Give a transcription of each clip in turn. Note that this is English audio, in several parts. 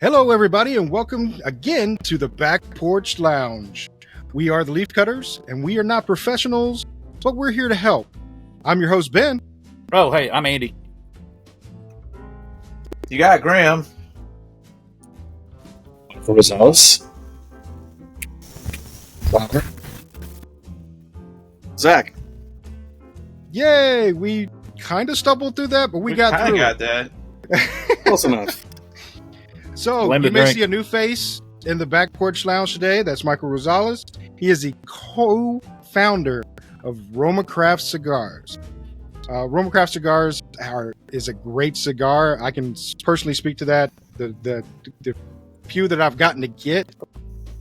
Hello, everybody, and welcome again to the Back Porch Lounge. We are the Leaf Cutters, and we are not professionals, but we're here to help. I'm your host, Ben. Oh, hey, I'm Andy. You got Graham. Michael Rosales. Zach. Yay! We kind of stumbled through that, but we got through got it. that. Close enough. So, you may see a new face in the Back Porch Lounge today. That's Michael Rosales. He is the co-founder of RoMa Craft Cigars. RoMa Craft Cigars is a great cigar. I can personally speak to that. The few that I've gotten to get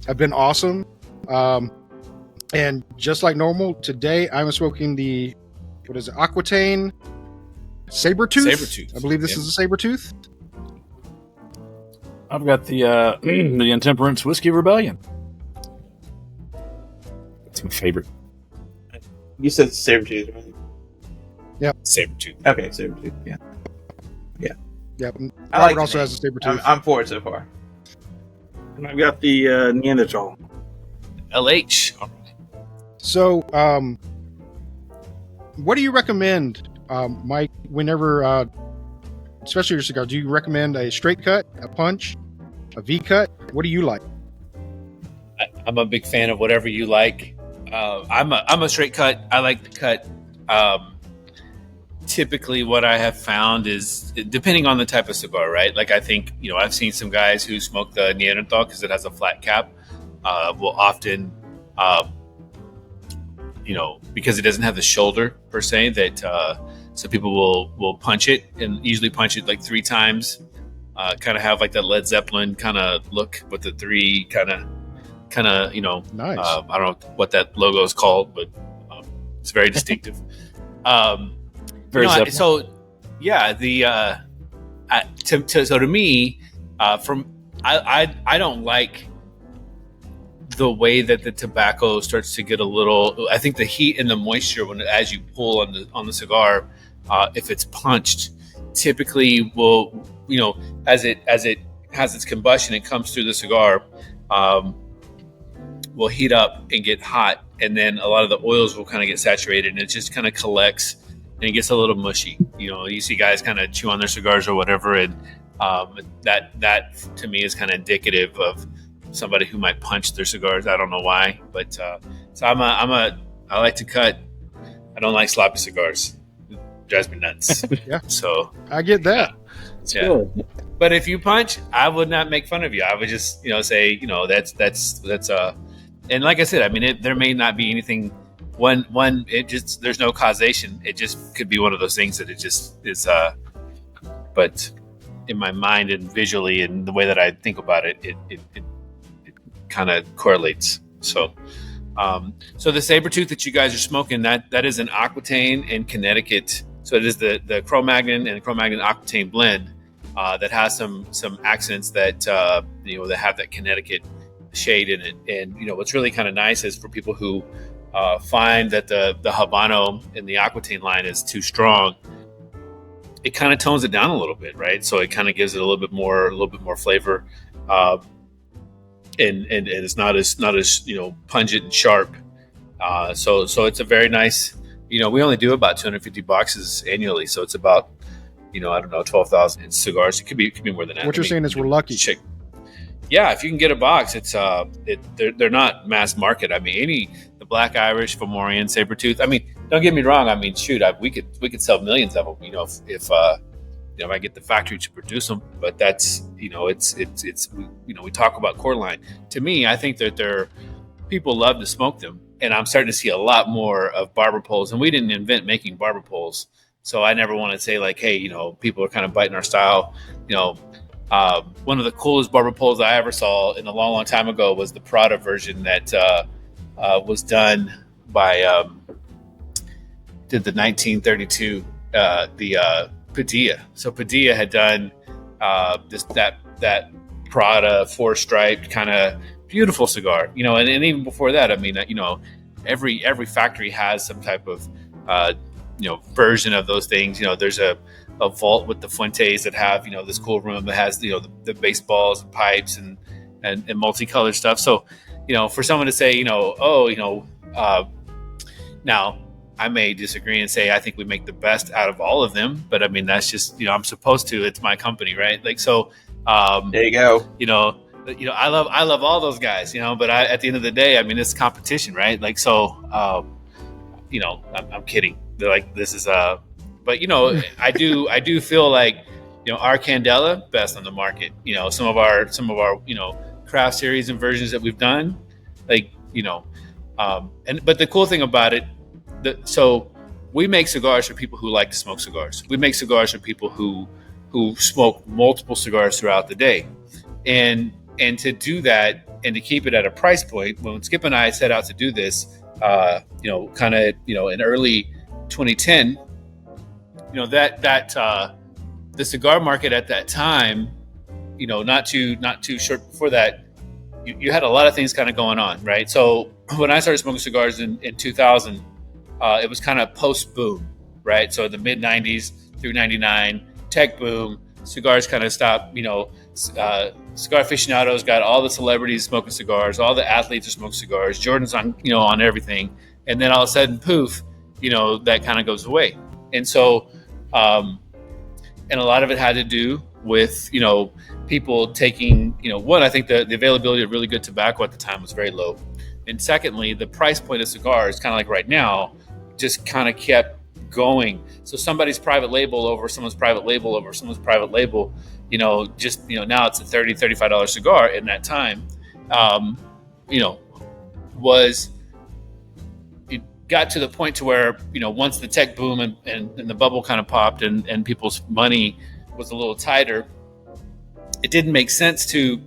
have been awesome. And just like normal, today I'm smoking the, Aquitaine Sabertooth? I believe this is a Sabertooth. I've got the Intemperance Whiskey Rebellion. It's my favorite. You said Sabertooth, right? Yep. Sabertooth. Okay, Sabertooth. Yeah. Yep. I Robert like also has a Sabertooth. I'm for it so far. And I've got the Neanderthal. LH. So, what do you recommend, Mike, whenever, especially your cigar, do you recommend a straight cut, a punch, a V cut? What do you like? I'm a big fan of whatever you like. I'm a straight cut. I like to cut. Typically, what I have found is, depending on the type of cigar, right? Like I think, I've seen some guys who smoke the Neanderthal because it has a flat cap. Will often, because it doesn't have the shoulder per se, that so people will punch it and usually punch it like 3 times. Kind of have like that Led Zeppelin kind of look with the 3 kind of Nice. I don't know what that logo is called, but it's very distinctive. So yeah, to me, I don't like the way that the tobacco starts to get a little. I think the heat and the moisture as you pull on the cigar, if it's punched, typically will as it has its combustion, it comes through the cigar, will heat up and get hot, and then a lot of the oils will kind of get saturated, and it just kind of collects and it gets a little mushy. You see guys kind of chew on their cigars or whatever, and that to me is kind of indicative of somebody who might punch their cigars. I don't know why, but so I like to cut. I don't like sloppy cigars. It drives me nuts. Yeah. So I get that. Yeah. But if you punch, I would not make fun of you. I would just, say, that's and like I said, I mean, there may not be anything. There's no causation. It just could be one of those things that it just is. But in my mind and visually and the way that I think about it, it kind of correlates. So the Sabertooth that you guys are smoking, that is an Aquitaine in Connecticut. So it is the Cro-Magnon and the Cro-Magnon Aquitaine blend that has some accents that that have that Connecticut shade in it. And what's really kind of nice is for people who find that the Habano in the Aquitaine line is too strong, it kind of tones it down a little bit, right? So it kind of gives it a little bit more flavor. And it's not as pungent and sharp. So it's a very nice. We only do about 250 boxes annually, so it's about 12,000 cigars. It could be more than that. What you're saying is we're lucky. Yeah, if you can get a box, it's they're not mass market. I mean, the Black Irish, Fomorian, Sabertooth. I mean, don't get me wrong. I mean, shoot, we could sell millions of them. If I get the factory to produce them. But that's we talk about core line. To me, I think that people love to smoke them, and I'm starting to see a lot more of barber poles. And we didn't invent making barber poles, so I never want to say like, hey, people are kind of biting our style. One of the coolest barber poles I ever saw in a long, long time ago was the Prada version that was done by did the 1932 the Padilla. So Padilla had done that Prada 4-striped kind of beautiful cigar, and even before that, I mean, every factory has some type of version of those things. There's a vault with the Fuentes that have this cool room that has the baseballs and pipes and multicolored stuff. So for someone to say now I may disagree and say I think we make the best out of all of them, but I mean that's just I'm supposed to. It's my company, right? Like so. There you go. I love all those guys, but at the end of the day, I mean, it's competition, right? Like, so, I'm kidding. They're like, this is, but I do feel like, our Candela best on the market, some of our, craft series and versions that we've done, like, but the cool thing about it, so we make cigars for people who like to smoke cigars. We make cigars for people who smoke multiple cigars throughout the day. And to do that and to keep it at a price point, when Skip and I set out to do this, in early 2010, the cigar market at that time, not too short before that, you had a lot of things kind of going on, right? So when I started smoking cigars in 2000, it was kind of post boom, right? So the mid 90s through 99, tech boom, cigars kind of stopped, Cigar Aficionados got all the celebrities smoking cigars, all the athletes are smoking cigars, Jordan's on everything, and then all of a sudden, poof, that kind of goes away. And so, and a lot of it had to do with people taking one, I think the availability of really good tobacco at the time was very low, and secondly, the price point of cigars, kind of like right now, just kind of kept going. So somebody's private label over someone's private label over someone's private label, now it's a $30-$35 cigar. In that time, it got to the point to where, once the tech boom and the bubble kind of popped and people's money was a little tighter, it didn't make sense to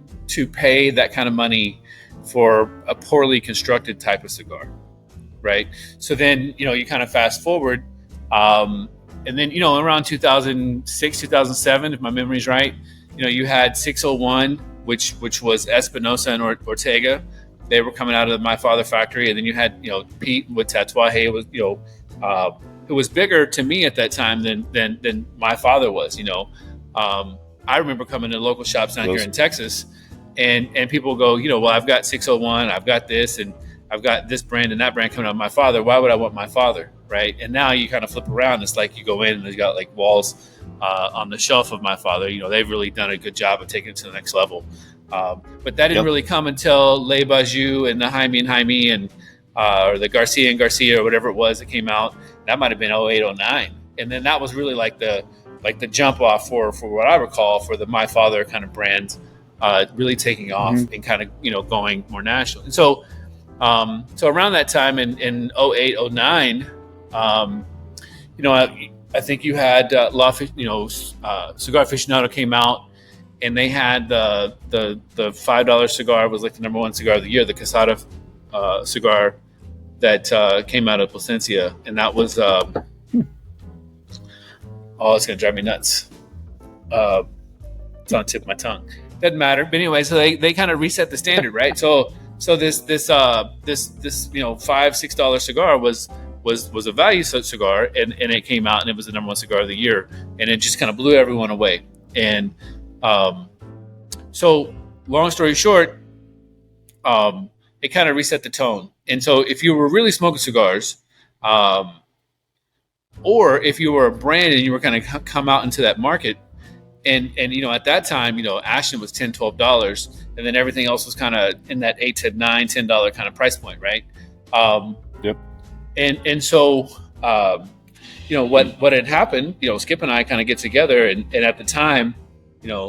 pay that kind of money for a poorly constructed type of cigar. Right. So then, you kind of fast forward, and then, around 2006, 2007, if my memory's right, you had 601, which was Espinosa and Ortega. They were coming out of the My Father factory. And then you had, Pete with Tatuaje, was, who was bigger to me at that time than My Father was, I remember coming to local shops down here in Texas and people go, well, I've got 601, I've got this, and I've got this brand and that brand coming out of My Father. Why would I want My Father? Right. And now you kind of flip around. It's like you go in and there's got like walls on the shelf of My Father. They've really done a good job of taking it to the next level. But that didn't really come until Le Bajou and the Jaime and or the Garcia and Garcia or whatever it was that came out. That might have been 08, 09. And then that was really like the jump off for what I recall for the My Father kind of brand really taking off and kind of, going more national. And so around that time in 08, 09, I think you had Cigar Aficionado came out, and they had the $5 cigar was like the number one cigar of the year, the Quesada cigar that came out of Plasencia, and that was it's gonna drive me nuts. It's on the tip of my tongue. Doesn't matter, but anyway, so they kind of reset the standard, right? So this $5-6 cigar was a value cigar, and it came out and it was the number one cigar of the year, and it just kind of blew everyone away. And so long story short, it kind of reset the tone. And so if you were really smoking cigars, or if you were a brand and you were kind of come out into that market, and at that time, Ashton was $10-12, and then everything else was kind of in that $8 to $9, $10 kind of price point, right? Yep. And so what had happened, Skip and I kind of get together, and at the time,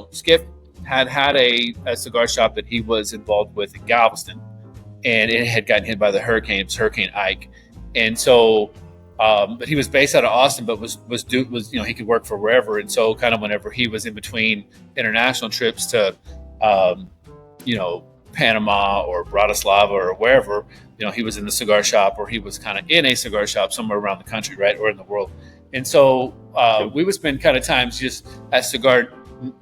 Skip had a cigar shop that he was involved with in Galveston, and it had gotten hit by the hurricane. It was Hurricane Ike, and so. But he was based out of Austin, but was he could work for wherever, and so kind of whenever he was in between international trips to, Panama or Bratislava or wherever, he was in the cigar shop, or he was kind of in a cigar shop somewhere around the country, right, or in the world, and so we would spend kind of times just as cigar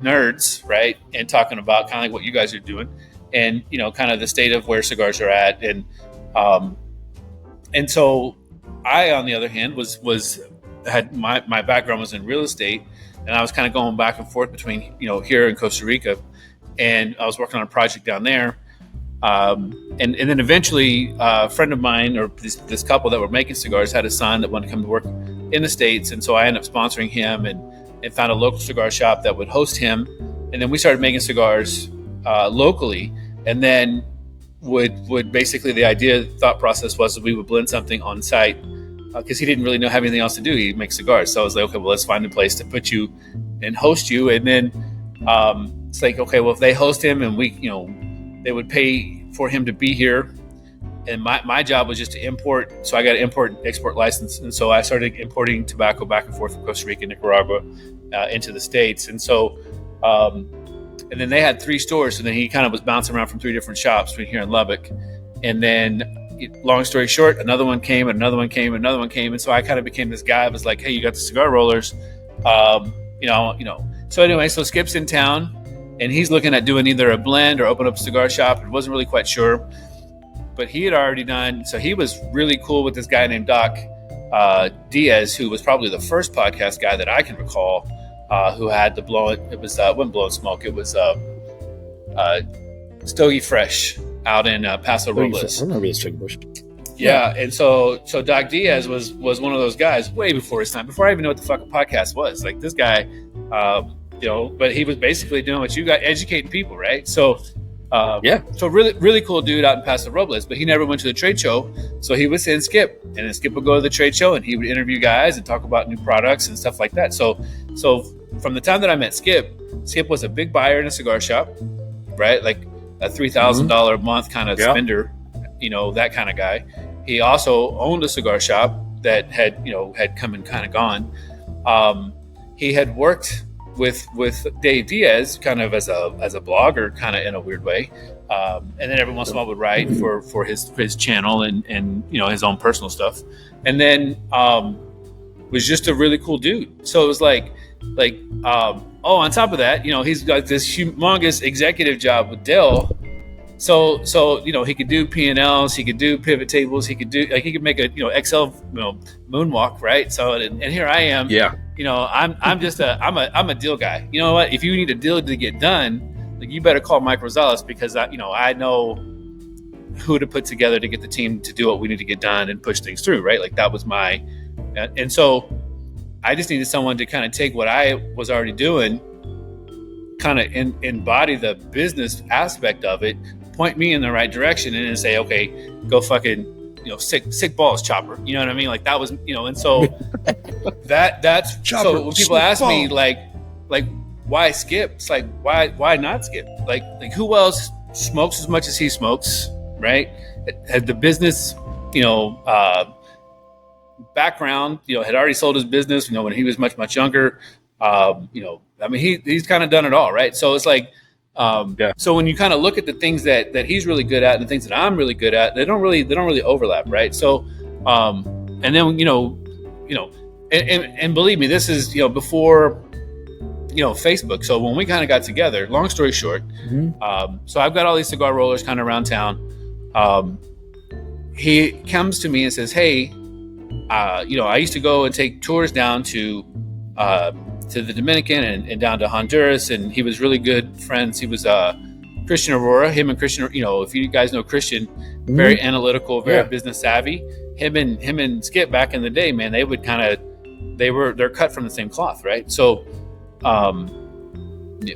nerds, right, and talking about kind of like what you guys are doing, and kind of the state of where cigars are at, and so. I, on the other hand, was had my background was in real estate, and I was kind of going back and forth between, here in Costa Rica, and I was working on a project down there. And then eventually a friend of mine, or this couple that were making cigars, had a son that wanted to come to work in the States. And so I ended up sponsoring him and found a local cigar shop that would host him. And then we started making cigars locally. And then would basically the thought process was that we would blend something on site, because he didn't really have anything else to do. He makes cigars. So I was like, okay, well, let's find a place to put you and host you. And then it's like, okay, well, if they host him and we, they would pay for him to be here. And my job was just to import. So I got an import and export license. And so I started importing tobacco back and forth from Costa Rica, Nicaragua, into the States. And so, and then they had 3 stores. So then he kind of was bouncing around from 3 different shops between here in Lubbock. And then long story short, another one came and another one came and another one came. And so I kind of became this guy. I was like, hey, you got the cigar rollers, So anyway, so Skip's in town. And he's looking at doing either a blend or open up a cigar shop. I wasn't really quite sure, but he had already done. So he was really cool with this guy named Doc Diaz, who was probably the first podcast guy that I can recall, who had the blowing. It was wasn't blowing smoke. It was Stogie Fresh out in Paso Robles. I remember this chicken bush. Yeah, and so Doc Diaz was one of those guys way before his time. Before I even knew what the fuck a podcast was. Like this guy. But he was basically doing what you got, educating people, right? So, so really, really cool dude out in Paso Robles, but he never went to the trade show. So he would send Skip, and then Skip would go to the trade show and he would interview guys and talk about new products and stuff like that. So from the time that I met Skip was a big buyer in a cigar shop, right? Like a $3,000 a month kind of spender, that kind of guy. He also owned a cigar shop that had come and kind of gone. He had worked with Dave Diaz kind of as a blogger, kind of in a weird way, and then every once in a while would write for his channel and his own personal stuff, and then was just a really cool dude. So it was like on top of that, he's got this humongous executive job with Dell. So he could do P&Ls, he could do pivot tables, he could make a Excel moonwalk, right? So and here I am, I'm a deal guy. You know what? If you need a deal to get done, like you better call Mike Rosales, because I know who to put together to get the team to do what we need to get done and push things through, right? Like that was and so I just needed someone to kind of take what I was already doing, kind of embody the business aspect of it, point me in the right direction, and then say, okay, go fucking, sick balls, chopper. You know what I mean? Like that was, and so that's chopper, so when people ask me like why Skip? It's like why not Skip? Like who else smokes as much as he smokes, right? Had the business, background, had already sold his business, when he was much younger. He's kind of done it all, right? So it's like, so when you kind of look at the things that he's really good at and the things that I'm really good at, they don't really overlap, right? So, and then and believe me, this is before Facebook. So when we kind of got together, long story short, so I've got all these cigar rollers kind of around town. He comes to me and says, "Hey, I used to go and take tours down to the Dominican and down to Honduras, and he was really good friends. He was Christian Aurora. Him and Christian, if you guys know Christian, very analytical, very business savvy. Him and Skip back in the day, man, they would they're cut from the same cloth, right? So, the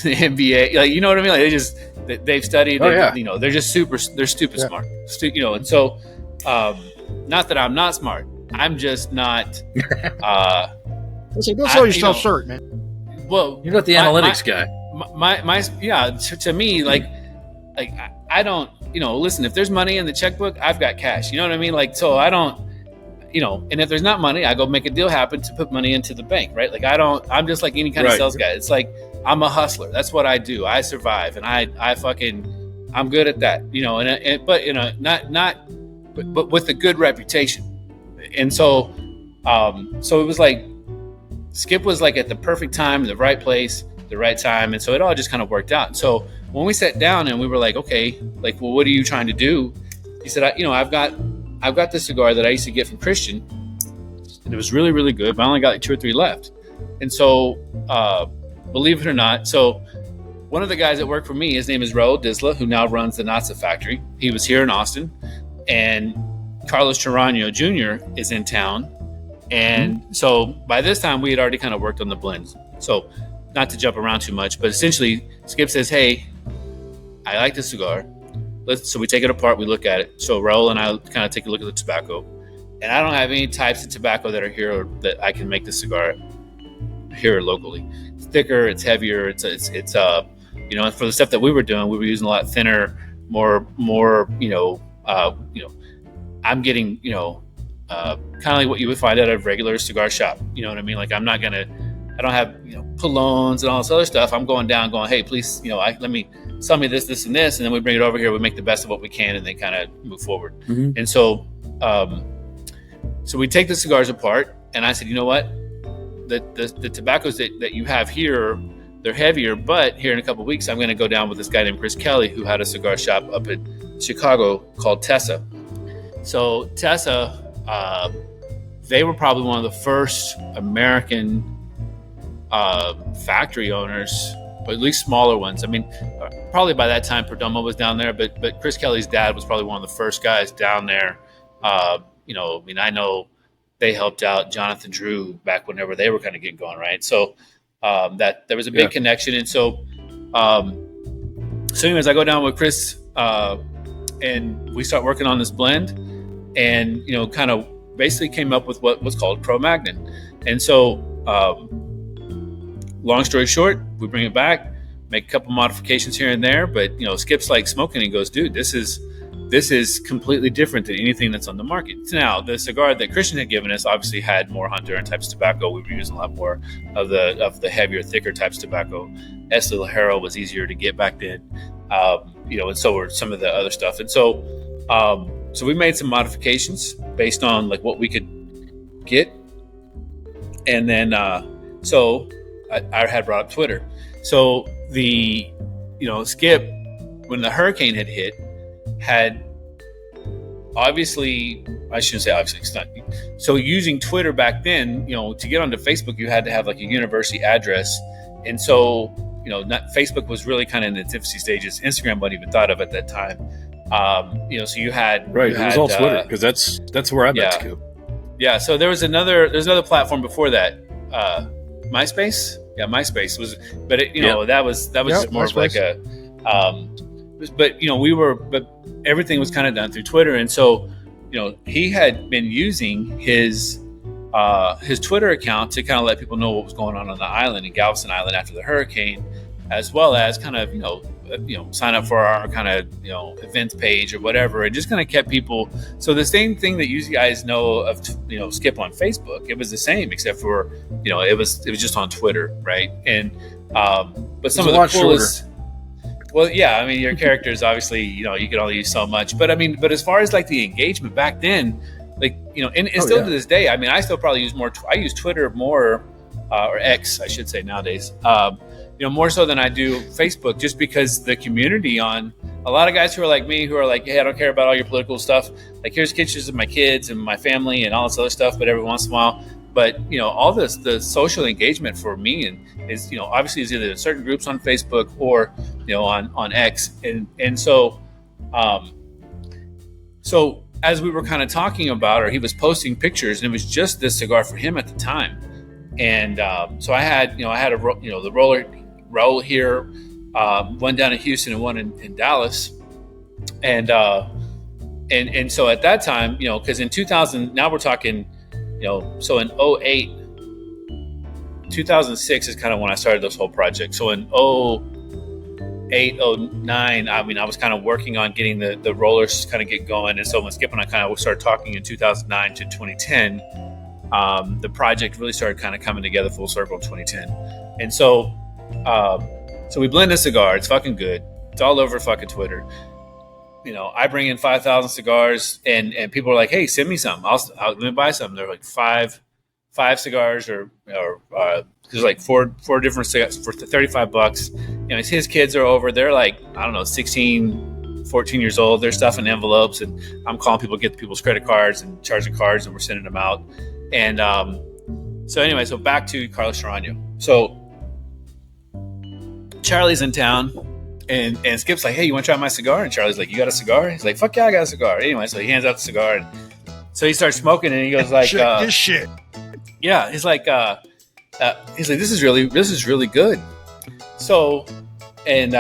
MBA, like you know what I mean? Like they've studied. They're just they're stupid smart, and so not that I'm not smart. I'm just not. Don't sell yourself short, man. Well, you're not the analytics guy. To me, like I don't, listen, if there's money in the checkbook, I've got cash. You know what I mean? Like, so I don't, and if there's not money, I go make a deal happen to put money into the bank, right? Like I'm just like any kind of sales guy. It's like, I'm a hustler. That's what I do. I survive, and I'm good at that, but with a good reputation. And so it was like, Skip was like at the perfect time, the right place, the right time. And so it all just kind of worked out. So when we sat down and we were like, okay, like, well, what are you trying to do? He said, I've got this cigar that I used to get from Christian. and it was really, really good, but I only got like 2 or 3 left. And so, believe it or not, so one of the guys that worked for me, his name is Raul Disla, who now runs the Natsa factory. He was here in Austin, and Carlos Charano Jr. is in town. And so by this time we had already kind of worked on the blends. So not to jump around too much, but essentially Skip says, hey, I like this cigar. So we take it apart, we look at it. So Raul and I kind of take a look at the tobacco, and I don't have any types of tobacco that are here or that I can make this cigar here locally. It's thicker, it's heavier, it's for the stuff that we were doing, we were using a lot thinner, more I'm getting, kind of like what you would find at a regular cigar shop. You know what I mean? Like I don't have, colognes and all this other stuff. I'm going down going, hey, please, let me sell me this, and this. And then we bring it over here. We make the best of what we can and then kind of move forward. Mm-hmm. And so, so we take the cigars apart, and I said, you know what? The tobaccos that you have here, they're heavier, but here in a couple of weeks, I'm going to go down with this guy named Chris Kelly, who had a cigar shop up in Chicago called Tessa. So Tessa, they were probably one of the first American factory owners, or at least smaller ones. I mean, probably by that time Perdomo was down there, but Chris Kelly's dad was probably one of the first guys down there. I know they helped out Jonathan Drew back whenever they were kind of getting going, right? So that there was a big connection. And so anyways, I go down with Chris and we start working on this blend, and kind of basically came up with what was called Cro-Magnon. And so long story short, we bring it back, make a couple modifications here and there, but Skip's like smoking and goes, dude, this is completely different than anything that's on the market. Now, the cigar that Christian had given us obviously had more Honduran types of tobacco. We were using a lot more of the heavier, thicker types of tobacco. Este Ligero was easier to get back then, and so were some of the other stuff. And so we made some modifications based on like what we could get. And then, so I had brought up Twitter. So the, Skip, when the hurricane had hit, had obviously, I shouldn't say obviously, it's not. So using Twitter back then, to get onto Facebook, you had to have like a university address. And so, Facebook was really kind of in its infancy stages. Instagram wasn't even thought of at that time. So you had right. It was all Twitter, because that's where I met Scoop. Yeah. So there's another platform before that, MySpace. Yeah, MySpace was, but that was just more of like a, but everything was kind of done through Twitter, and so he had been using his Twitter account to kind of let people know what was going on the island, in Galveston Island, after the hurricane, as well as kind of sign up for our kind of events page or whatever, and just kind of kept people. So the same thing that you guys know of Skip on Facebook, it was the same, except for it was just on Twitter, right? And but some of the coolest. Well, yeah, I mean, your characters obviously, you can only use so much, but as far as like the engagement back then, like and still to this day, I mean, I still probably use more. I use Twitter more, or X, I should say nowadays. More so than I do Facebook, just because the community on a lot of guys who are like me, who are like, hey, I don't care about all your political stuff. Like, here's pictures of my kids and my family and all this other stuff, but every once in a while. But, all the social engagement for me is obviously is either in certain groups on Facebook or, on X. And so, so as we were kind of talking about, or he was posting pictures, and it was just this cigar for him at the time. And so I had the roll here, one down in Houston and one in Dallas, and so at that time, because in 2000, now we're talking, so in 2008, 2006 is kind of when I started this whole project. So in 2008, 2009, I mean, I was kind of working on getting the rollers kind of get going, and so when Skip and I kind of started talking in 2009 to 2010. The project really started kind of coming together full circle in 2010. And so we blend a cigar. It's fucking good. It's all over fucking Twitter. I bring in 5,000 cigars, and people are like, hey, send me some. Let me buy some. They're like five cigars, or there's like four different cigars for $35. His kids are over. They're like, I don't know, 16, 14 years old. They're stuffing envelopes, and I'm calling people, get people's credit cards and charging cards, and we're sending them out. And so anyway, so back to Carlos Serrano. So Charlie's in town, and Skip's like, hey, you want to try my cigar? And Charlie's like, you got a cigar? He's like, fuck yeah, I got a cigar. Anyway, so he hands out the cigar, and so he starts smoking, and he goes like, this shit. Yeah, he's like, this is really good. So, and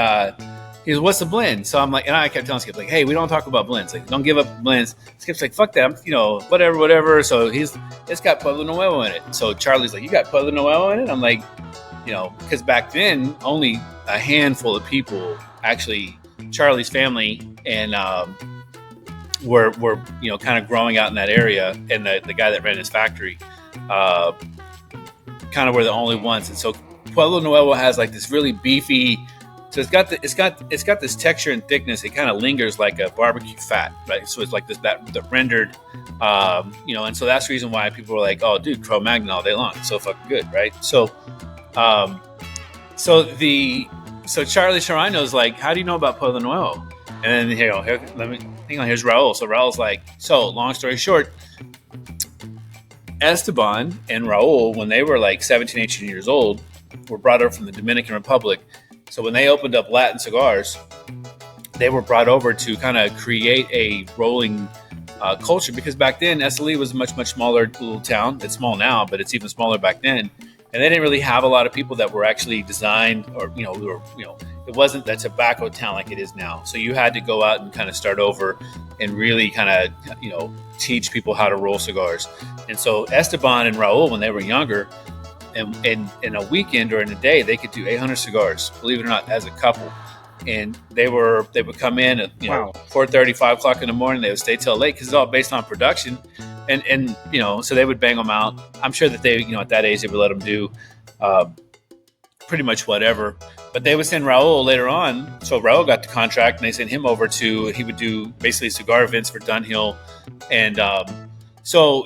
he goes, what's the blend? So I'm like, and I kept telling Skip, like, hey, we don't talk about blends. Like, don't give up blends. Skip's like, fuck that, whatever. So it's got Pueblo Nuevo in it. So Charlie's like, you got Pueblo Nuevo in it? I'm like, because back then only a handful of people, actually, Charlie's family and were kind of growing out in that area, and the guy that ran his factory kind of were the only ones. And so Pueblo Nuevo has like this really beefy, so it's got this texture and thickness. It kind of lingers like a barbecue fat, right? So it's like the rendered, and so that's the reason why people were like, oh, dude, Cro-Magnon all day long. It's so fucking good, right? So, so Charlie Serrano's like, how do you know about Pueblo Nuevo? And then here's Raul. So Raul's like, so long story short, Esteban and Raul, when they were like 17, 18 years old, were brought over from the Dominican Republic. So when they opened up Latin Cigars, they were brought over to kind of create a rolling culture, because back then SLE was a much, much smaller little town. It's small now, but it's even smaller back then. And they didn't really have a lot of people that were actually designed, or it wasn't that tobacco town like it is now. So you had to go out and kind of start over and really kind of teach people how to roll cigars. And so Esteban and Raul, when they were younger, and in a weekend or in a day, they could do 800 cigars, believe it or not, as a couple. And they would come in at 4:30, 5 o'clock in the morning. They would stay till late because it's all based on production. And so they would bang them out. I'm sure that they, at that age, they would let them do pretty much whatever. But they would send Raul later on. So Raul got the contract, and they sent him over he would do basically cigar events for Dunhill. And so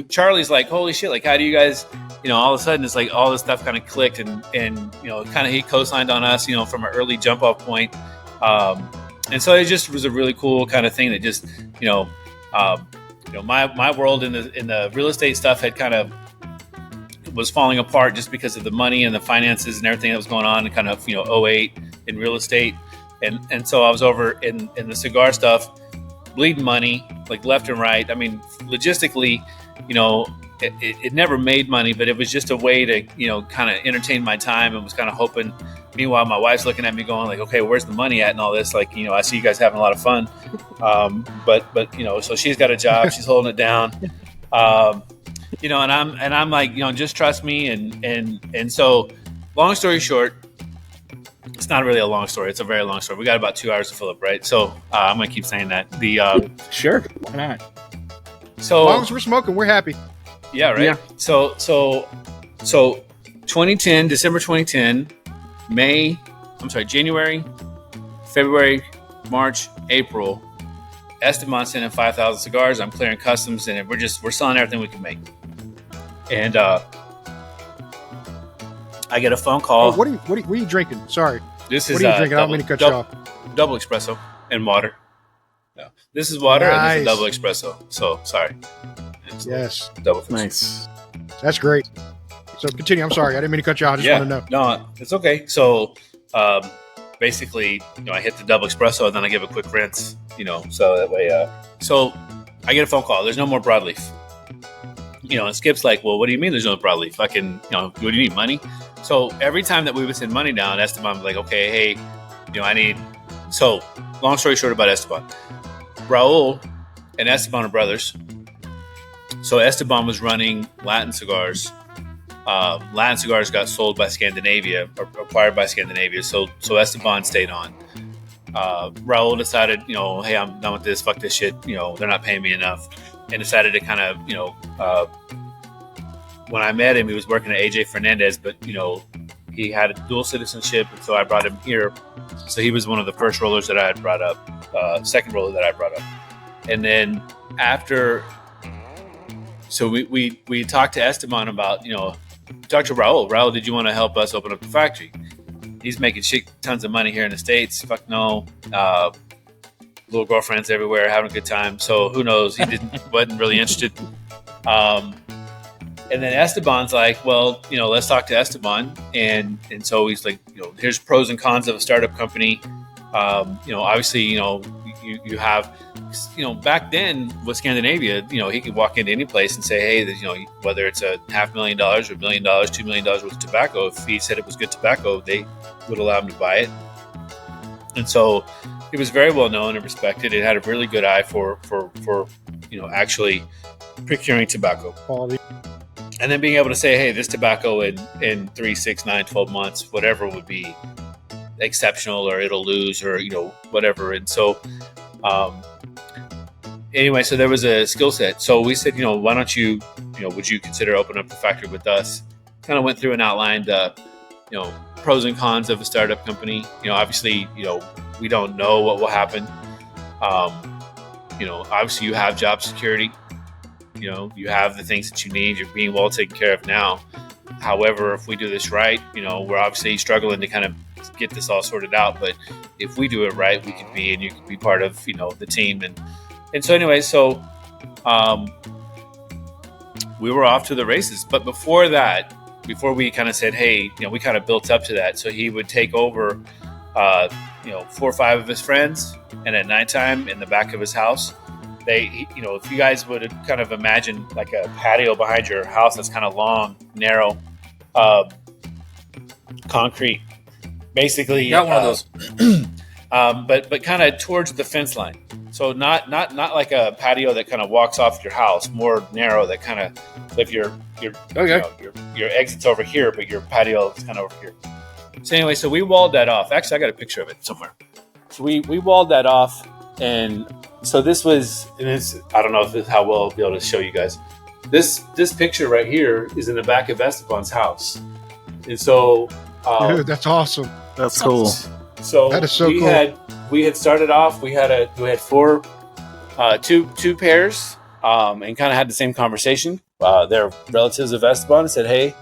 Charlie's like, holy shit, like, how do you guys, all of a sudden it's like all this stuff kind of clicked, and kind of he co-signed on us, from an early jump off point. And so it just was a really cool kind of thing that just, my world in the real estate stuff had kind of was falling apart just because of the money and the finances and everything that was going on, and kind of 08 in real estate, and so I was over in the cigar stuff, bleeding money like left and right. I mean, logistically, it never made money, but it was just a way to kind of entertain my time, and was kind of hoping. Meanwhile, my wife's looking at me going like, okay, where's the money at and all this? Like, I see you guys having a lot of fun. But so she's got a job, she's holding it down. And I'm like, just trust me. And so long story short, it's not really a long story. It's a very long story. We got about 2 hours to fill up, right? So I'm going to keep saying that. Sure. Why not? So as long as we're smoking, we're happy. Yeah. Right. Yeah. So 2010, December 2010, January, February, March, April, Esteban sent in 5,000 cigars. I'm clearing customs, and we're selling everything we can make. And I get a phone call. Oh, what are you drinking? Sorry. This is what are you drinking? I don't mean to cut you off. Double espresso and water. No, this is water, nice. And this is double espresso. So sorry. Yes. Double. Nice. That's great. So continue. I'm sorry. I didn't mean to cut you off. I just want to know. No, it's okay. So basically, I hit the double espresso, and then I give a quick rinse, so that way. So I get a phone call. There's no more broadleaf. And Skip's like, well, what do you mean there's no broadleaf? I can, what do you need, money? So every time that we would send money down, Esteban was like, okay, hey, I need. So long story short about Esteban, Raul and Esteban are brothers. So Esteban was running Latin Cigars. Latin Cigars got sold by Scandinavia, or acquired by Scandinavia. So Esteban stayed on. Raul decided, hey, I'm done with this. Fuck this shit. They're not paying me enough, and decided to kind of, when I met him, he was working at AJ Fernandez, but he had a dual citizenship, and so I brought him here. So he was one of the first rollers that I had brought up, second roller that I brought up, and then after. So we talked to Esteban about, talked to Raul. Raul, did you want to help us open up the factory? He's making tons of money here in the States. Fuck no. Little girlfriends everywhere, having a good time. So who knows? He wasn't really interested. And then Esteban's like, well, let's talk to Esteban. And so he's like, here's pros and cons of a startup company. Obviously, you have, back then with Scandinavia, he could walk into any place and say, hey, whether it's a $500,000 or $1 million, $2 million worth of tobacco, if he said it was good tobacco, they would allow him to buy it. And so it was very well known and respected. It had a really good eye for actually procuring tobacco quality. And then being able to say, hey, this tobacco in 3, 6, 9, 12 months, whatever would be exceptional, or it'll lose, or, whatever. And so, anyway, so there was a skill set. So we said, why don't you, would you consider opening up the factory with us? Kind of went through and outlined, pros and cons of a startup company. Obviously, we don't know what will happen. Obviously you have job security. You have the things that you need. You're being well taken care of now. However, if we do this right, we're obviously struggling to kind of get this all sorted out. But if we do it right, we can be, and you can be part of, the team. And so anyway, we were off to the races. But before we kind of said, hey, we kind of built up to that. So he would take over, 4 or 5 of his friends, and at nighttime in the back of his house, if you guys would kind of imagine like a patio behind your house that's kind of long, narrow, concrete, basically. Got one of those. But kind of towards the fence line. So not like a patio that kind of walks off your house, more narrow, that kind of, so if your exit's over here, but your patio is kind of over here. So anyway, so we walled that off. Actually, I got a picture of it somewhere. So we walled that off, and so this was, and I don't know if how well I'll be able to show you guys. This picture right here is in the back of Esteban's house, and so dude, that's awesome. That's cool. So that is so cool. We had started off. We had 4, two pairs, and kind of had the same conversation. They're relatives of Esteban, and said, "Hey,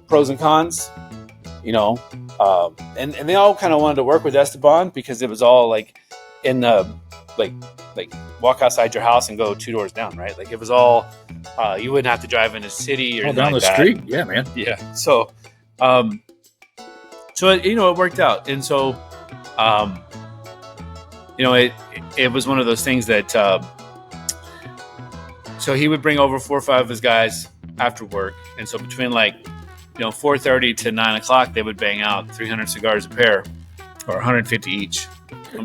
pros and cons." And they all kind of wanted to work with Esteban because it was all like in the like walk outside your house and go 2 doors down, right? Like it was all you wouldn't have to drive in a city or all down like the that. street. Yeah, man. Yeah. So it worked out, and so it was one of those things that so he would bring over 4 or 5 of his guys after work, and so between 4:30 to 9 o'clock, they would bang out 300 cigars a pair, or 150 each.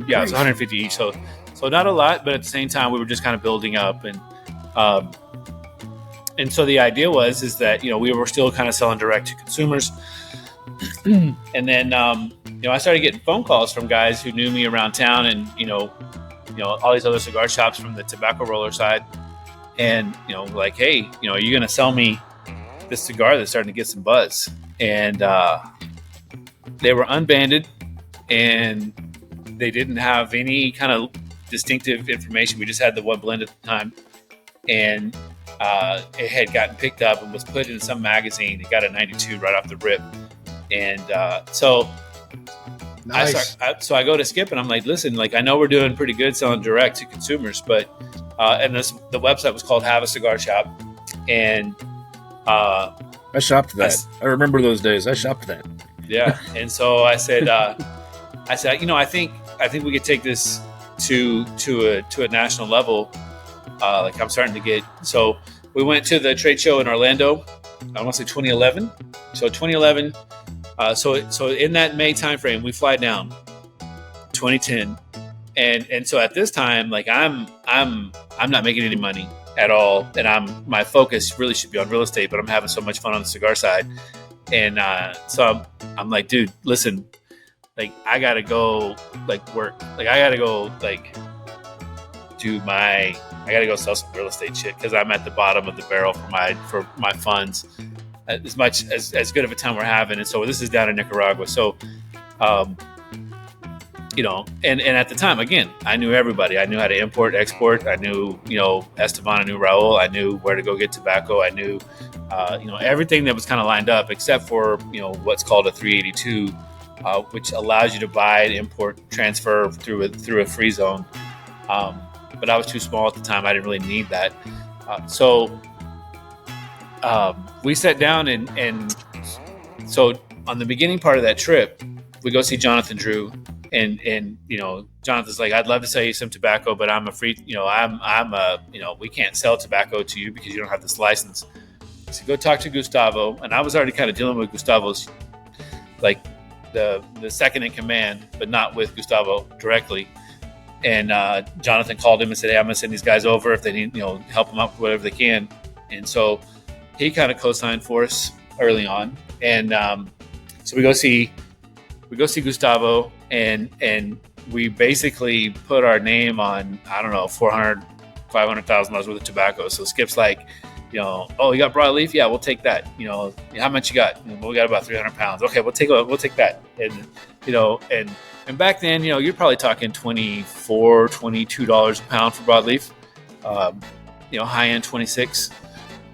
Yeah, it's 150 each. So not a lot, but at the same time, we were just kind of building up, and so the idea is that we were still kind of selling direct to consumers, and then I started getting phone calls from guys who knew me around town, and all these other cigar shops from the tobacco roller side, and like, hey, are you going to sell me this cigar that's starting to get some buzz? And they were unbanded, and they didn't have any kind of distinctive information. We just had the one blend at the time, and it had gotten picked up and was put in some magazine. It got a 92 right off the rip, and so nice. I go to Skip, and I'm like, listen, I know we're doing pretty good selling direct to consumers, but and the website was called Have a Cigar Shop, and I shopped that. I remember those days. I shopped that. Yeah, and so I said, I think we could take this to a national level. I'm starting to get. So we went to the trade show in Orlando. I want to say 2011. So 2011. So in that May timeframe, we fly down. 2010, and so at this time, I'm not making any money at all, and my focus really should be on real estate, but I'm having so much fun on the cigar side, and so I'm like, dude, listen, I gotta go work, I gotta go I gotta go sell some real estate shit, because I'm at the bottom of the barrel for my funds, as much as good of a time we're having. And so this is down in Nicaragua, so and at the time, again, I knew everybody. I knew how to import, export. I knew, Esteban. I knew Raul. I knew where to go get tobacco. I knew, everything that was kind of lined up, except for, what's called a 382, which allows you to buy and import, transfer through a free zone. But I was too small at the time. I didn't really need that. So we sat down and so on the beginning part of that trip, we go see Jonathan Drew, and Jonathan's like, I'd love to sell you some tobacco, but I'm a free, we can't sell tobacco to you because you don't have this license. So go talk to Gustavo, and I was already kind of dealing with Gustavo's, like the second in command, but not with Gustavo directly. And Jonathan called him and said, hey, I'm gonna send these guys over if they need, help them out with whatever they can. And so he kind of co-signed for us early on, and so we go see Gustavo, and we basically put our name on, I don't know, $500,000 worth of tobacco. So Skip's like, oh, you got broadleaf? Yeah, we'll take that. How much you got? Well, we got about 300 pounds. Okay, we'll take that. And and back then, you're probably talking $24, $22 a pound for broadleaf. High end 26.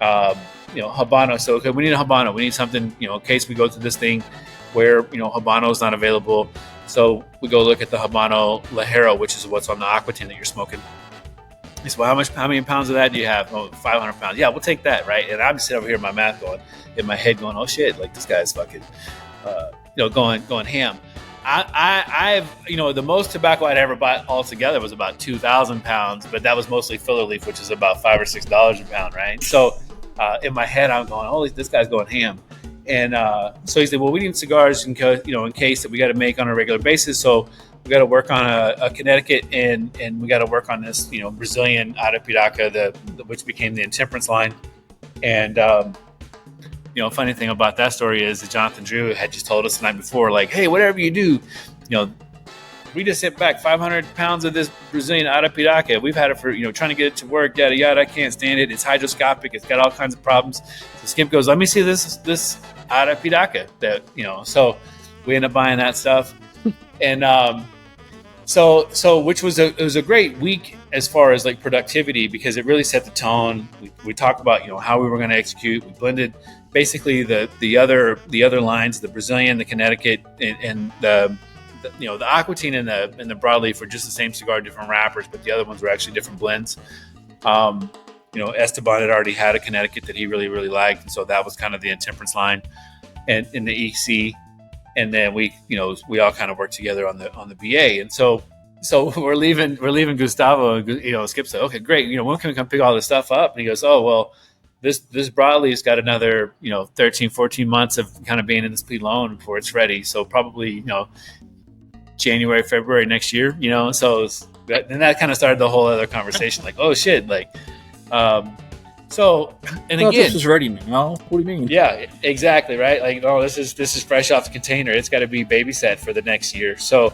Habano. So okay, we need a Habano. We need something, in case we go through this thing where Habano is not available. So we go look at the Habano Ligero, which is what's on the Aqua tin that you're smoking. He said, well, how many pounds of that do you have? Oh, 500 pounds. Yeah, we'll take that, right? And I'm sitting over here in my math in my head going, oh shit, like this guy's fucking, going ham. I've the most tobacco I'd ever bought altogether was about 2,000 pounds, but that was mostly filler leaf, which is about $5 or $6 a pound, right? So in my head, I'm going, oh, this guy's going ham. And so he said, well, we need cigars in case that we got to make on a regular basis. So we got to work on a Connecticut, and we got to work on this, Brazilian Arapiraca, which became the Intemperance line. And funny thing about that story is that Jonathan Drew had just told us the night before, like, hey, whatever you do, we just sent back 500 pounds of this Brazilian Arapiraca. We've had it for, trying to get it to work, yada, yada. I can't stand it. It's hydroscopic. It's got all kinds of problems. So Skip goes, let me see this Arapiraca that, so we end up buying that stuff. And so which was a great week as far as like productivity, because it really set the tone. We talked about, how we were going to execute. We blended basically the other lines, the Brazilian, the Connecticut, and the Aquatine and the broadleaf were just the same cigar, different wrappers, but the other ones were actually different blends. Esteban had already had a Connecticut that he really, really liked, and so that was kind of the Intemperance line, and in the EC, and then we all kind of worked together on the BA, and so we're leaving Gustavo, and Skip said, okay, great, when can we come pick all this stuff up? And he goes, oh well, this broadleaf's got another 13, 14 months of kind of being in this complete loan before it's ready, so probably January, February next year, so that kind of started the whole other conversation, like, oh shit, like, so, and again, this is ready now. What do you mean? Yeah, exactly, right? Like, oh, this is fresh off the container. It's got to be babysat for the next year. So,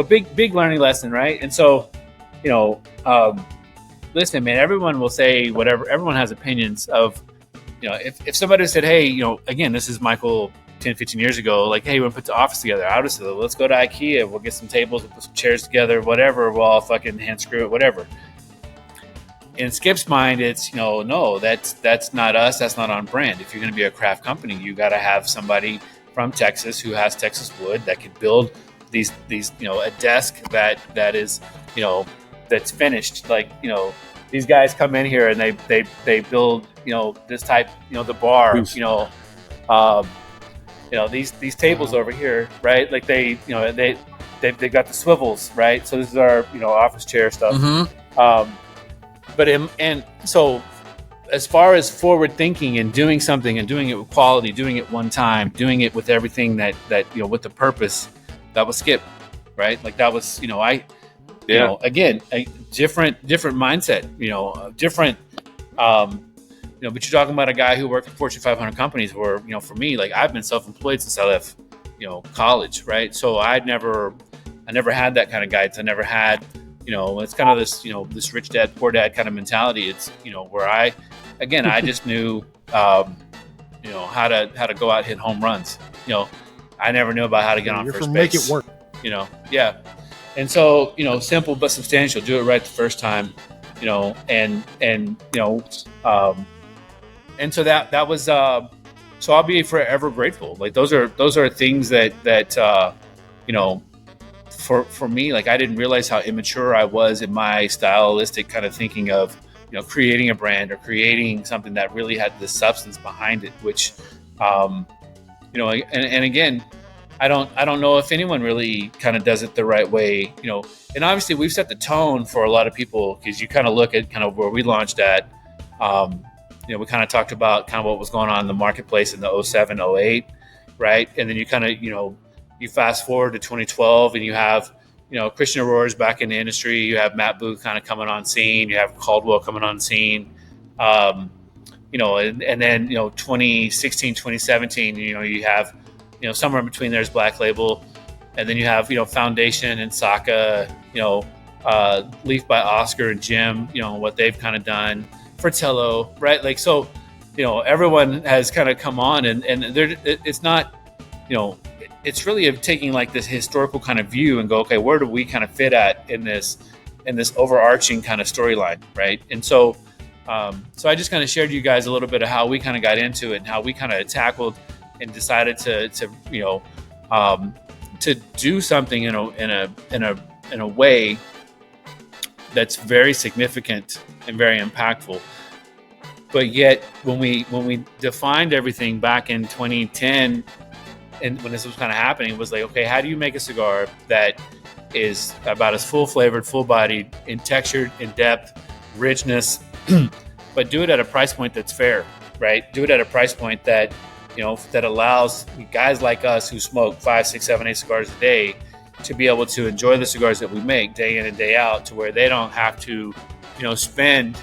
big learning lesson, right? And so, listen, man, everyone will say whatever. Everyone has opinions of, if somebody said, hey, again, this is Michael 10, 15 years ago, like, hey, we're gonna put the office together. I would have said, let's go to IKEA. We'll get some tables, we'll put some chairs together, whatever. We'll all fucking hand screw it, whatever. In Skip's mind, it's, no, that's not us. That's not on brand. If you're going to be a craft company, you got to have somebody from Texas who has Texas wood that can build these, a desk that is, that's finished. Like, these guys come in here and they build, this type, the bar, these tables over here, right? Like they've got the swivels, right? So this is our, office chair stuff. Mm-hmm. And so as far as forward thinking and doing something and doing it with quality, doing it one time, doing it with everything that with the purpose, that was Skip, right? Like that was, again, a different mindset, different, but you're talking about a guy who worked for Fortune 500 companies where, for me, like I've been self-employed since I left, college, right? So I never had that kind of guidance. I never had, it's kind of this, this rich dad, poor dad kind of mentality. It's, where I just knew, how to go out and hit home runs. I never knew about how to get on first base. Make it work. Yeah. And so, simple but substantial. Do it right the first time, and so that was, so I'll be forever grateful. Like those are things that for me, like I didn't realize how immature I was in my stylistic kind of thinking of creating a brand or creating something that really had the substance behind it, which, and again, I don't know if anyone really kind of does it the right way, and obviously we've set the tone for a lot of people, because you kind of look at kind of where we launched at. We kind of talked about kind of what was going on in the marketplace in the 07, 08, right? And then you kind of, you fast forward to 2012 and you have, Christian Aurora's back in the industry. You have Matt Booth kind of coming on scene. You have Caldwell coming on scene. And then, 2016, 2017, you have, somewhere in between there's Black Label. And then you have, Foundation and Saka, Leaf by Oscar and Jim, what they've kind of done. Fratello, right? Like, so, everyone has kind of come on and it's not, it's really taking like this historical kind of view and go, okay, where do we kind of fit at in this overarching kind of storyline, right? And so I just kind of shared you guys a little bit of how we kind of got into it and how we kind of tackled and decided to do something in a way that's very significant and very impactful. But yet, when we defined everything back in 2010, and when this was kind of happening, it was like, okay, how do you make a cigar that is about as full flavored, full bodied, in texture, in depth, richness, but do it at a price point that's fair, right? Do it at a price point that, that allows guys like us who smoke 5, 6, 7, 8 cigars a day to be able to enjoy the cigars that we make day in and day out, to where they don't have to, spend,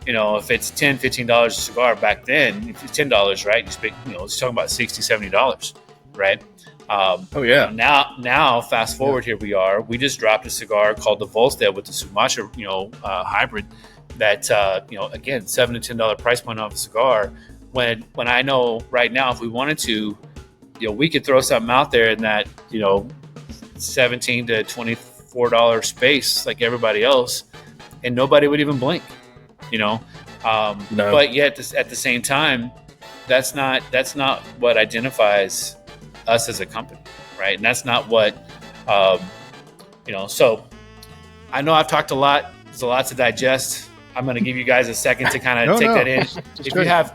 if it's $10, $15 a cigar back then, if it's $10, right? You speak, it's talking about $60, $70, right? Oh yeah. Now, fast forward, here we are. We just dropped a cigar called the Volstead with the Sumatra, hybrid. That again, $7 to $10 price point off a cigar. When I know right now, if we wanted to, we could throw something out there in that $17 to $24 space like everybody else, and nobody would even blink. No. But yet at the same time, that's not what identifies us as a company, right? And that's not what so I know I've talked a lot. There's a lot to digest. I'm going to give you guys a second to kind of take that in.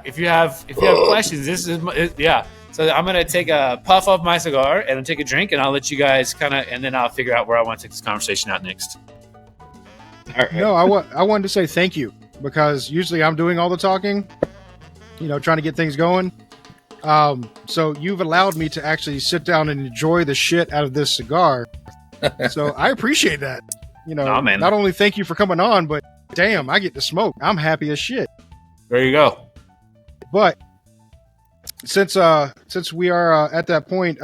If you have questions, this is so I'm going to take a puff of my cigar and then take a drink, and I'll let you guys and then I'll figure out where I want to take this conversation out next. All right. No, I wanted to say thank you, because usually I'm doing all the talking, trying to get things going. So you've allowed me to actually sit down and enjoy the shit out of this cigar. So I appreciate that. Not only thank you for coming on, but damn, I get to smoke. I'm happy as shit. There you go. But since we are at that point,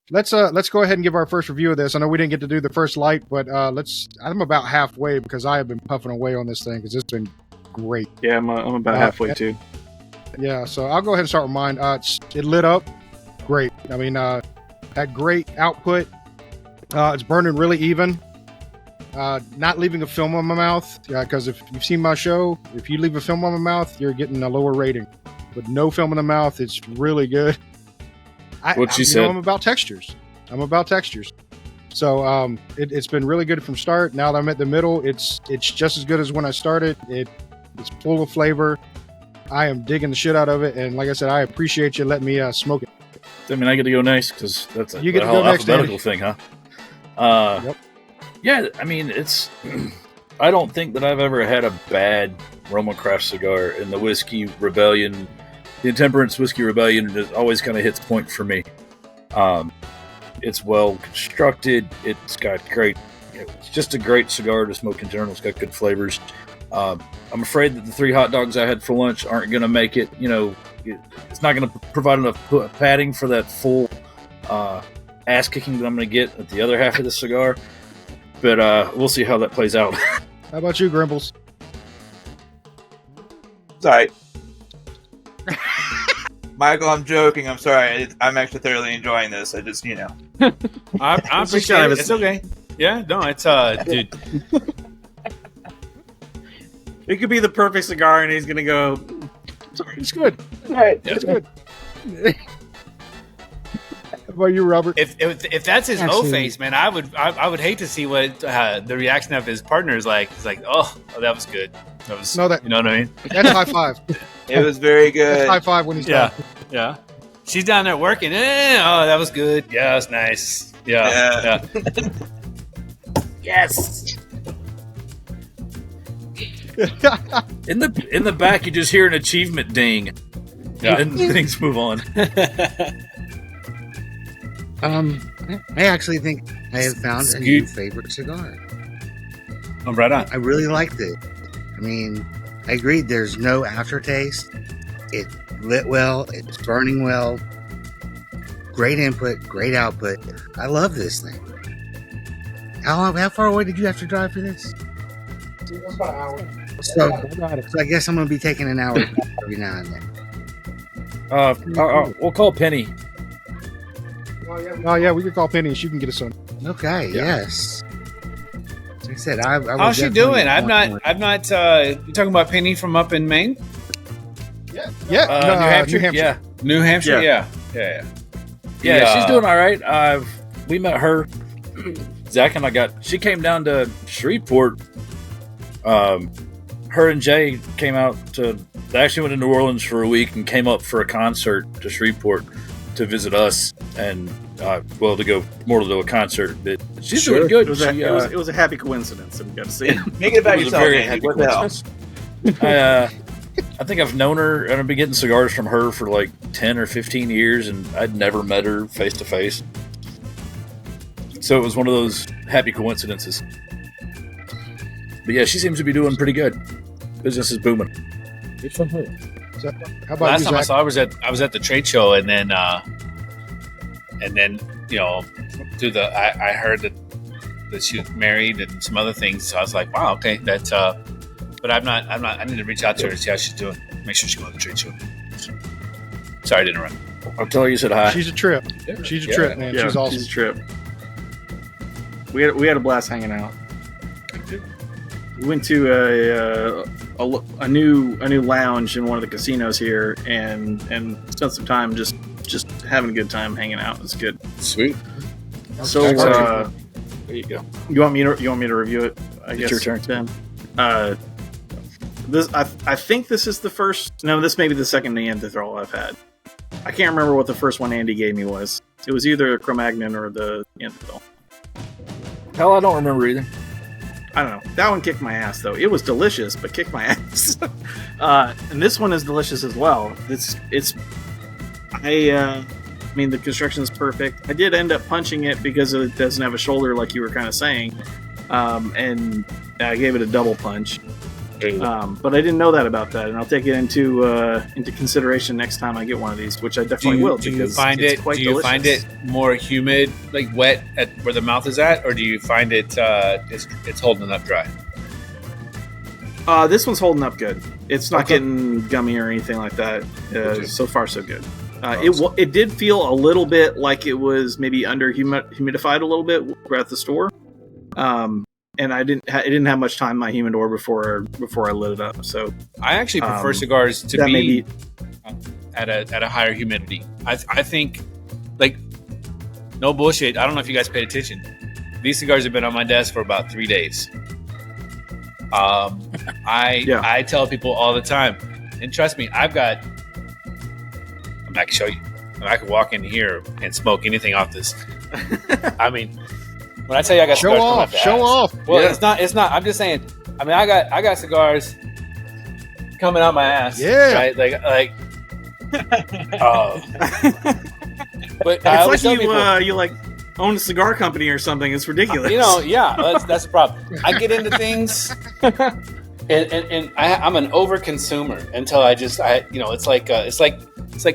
let's go ahead and give our first review of this. I know we didn't get to do the first light, but I'm about halfway, because I have been puffing away on this thing because it's been great. Yeah, I'm about halfway too. Yeah, so I'll go ahead and start with mine. It lit up great. I mean, had great output. It's burning really even. Not leaving a film on my mouth, because if you've seen my show, if you leave a film on my mouth, you're getting a lower rating. But no film in the mouth, it's really good. What she said. I'm about textures. So it's been really good from start. Now that I'm at the middle, it's just as good as when I started. It's full of flavor. I am digging the shit out of it, and like I said, I appreciate you letting me smoke it. I mean, I get to go next, because that's you get to go next, alphabetical thing, huh? Yep. Yeah, I mean, I don't think that I've ever had a bad RoMa Craft cigar, and the Whiskey Rebellion, the Intemperance Whiskey Rebellion, it always kind of hits point for me. It's well constructed. It's got it's just a great cigar to smoke in general. It's got good flavors. I'm afraid that the 3 hot dogs I had for lunch aren't going to make it. It's not going to provide enough padding for that full ass kicking that I'm going to get at the other half of the cigar. But we'll see how that plays out. How about you, Grimbles? Sorry. Michael, I'm joking. I'm sorry. I'm actually thoroughly enjoying this. I just, I appreciate it. It's okay. Yeah, no, it's dude. It could be the perfect cigar, and he's gonna go. Sorry, it's good. All right, it's good. about you, Robert? If that's his O face, man, I would hate to see what the reaction of his partner is like. He's like, oh, that was good. That was you know what I mean? That's high five. It was very good. That's high five when he's done. Yeah. She's down there working. Oh, that was good. Yeah, that's nice. Yeah. Yes. In the back, you just hear an achievement ding. Yeah. And things move on. I actually think I have found a new favorite cigar. I'm right on. I really liked it. I mean, I agreed there's no aftertaste. It lit well. It's burning well. Great input, great output. I love this thing. How far away did you have to drive for this? About an hour. So I guess I'm going to be taking an hour every now and then. We'll call Penny. Oh yeah, we could call Penny. She can get us some. Okay. Yeah. Yes. Like I said, I how's she doing? I'm not. You talking about Penny from up in Maine? Yeah. New Hampshire. Yeah. New Hampshire. Yeah. She's doing all right. We met her. Zach and she came down to Shreveport. Her and Jay came out they actually went to New Orleans for a week and came up for a concert to Shreveport to visit us and, to go more to a concert. But she's doing good. It was a happy coincidence that we got to see. Make it about yourself, man. What the hell? I think I've known her and I've been getting cigars from her for like 10 or 15 years and I'd never met her face to face. So it was one of those happy coincidences. But yeah, she seems to be doing pretty good. Business is booming. Good for her. So, how about last you, time I Zach? saw her I was at the trade show and then through I heard that she was married and some other things. So I was like, wow, okay, that's but I'm not I need to reach out to her to see how she's doing. Make sure she goes to the trade show. Sorry to interrupt. I'll tell her you said hi. She's a trip. She's a trip, man. Yeah, she's awesome. She's a trip. We had a blast hanging out. We went to a new lounge in one of the casinos here and spent some time just having a good time hanging out. It's good. Sweet. So there you go. You want me to review it? I guess your turn. Then. I think this is the first. No, this may be the second Neanderthal I've had. I can't remember what the first one Andy gave me was. It was either Cro-Magnon or the Neanderthal. Hell, I don't remember either. I don't know. That one kicked my ass, though. It was delicious, but kicked my ass. And this one is delicious as well. I mean, the construction is perfect. I did end up punching it because it doesn't have a shoulder, like you were kind of saying. And I gave it a double punch. But I didn't know that about that, and I'll take it into consideration next time I get one of these, which I definitely will. Do you find it more humid, like wet at where the mouth is at, or do you find it it's holding up dry? This one's holding up good. It's not getting gummy or anything like that. So far, so good. It did feel a little bit like it was maybe under humidified a little bit. We're at the store. And I didn't have much time in my humidor before I lit it up. So I actually prefer cigars to be at a higher humidity. I think, like, no bullshit. I don't know if you guys paid attention. These cigars have been on my desk for about 3 days. I tell people all the time, and trust me, I can show you. I could walk in here and smoke anything off this. I mean. When I tell you I got cigars show off. Well, yeah. It's not. I'm just saying. I mean, I got cigars coming out my ass. Yeah. Right. Like. But it's like you like own a cigar company or something. It's ridiculous. That's the problem. I get into things, and I'm an over consumer until it's like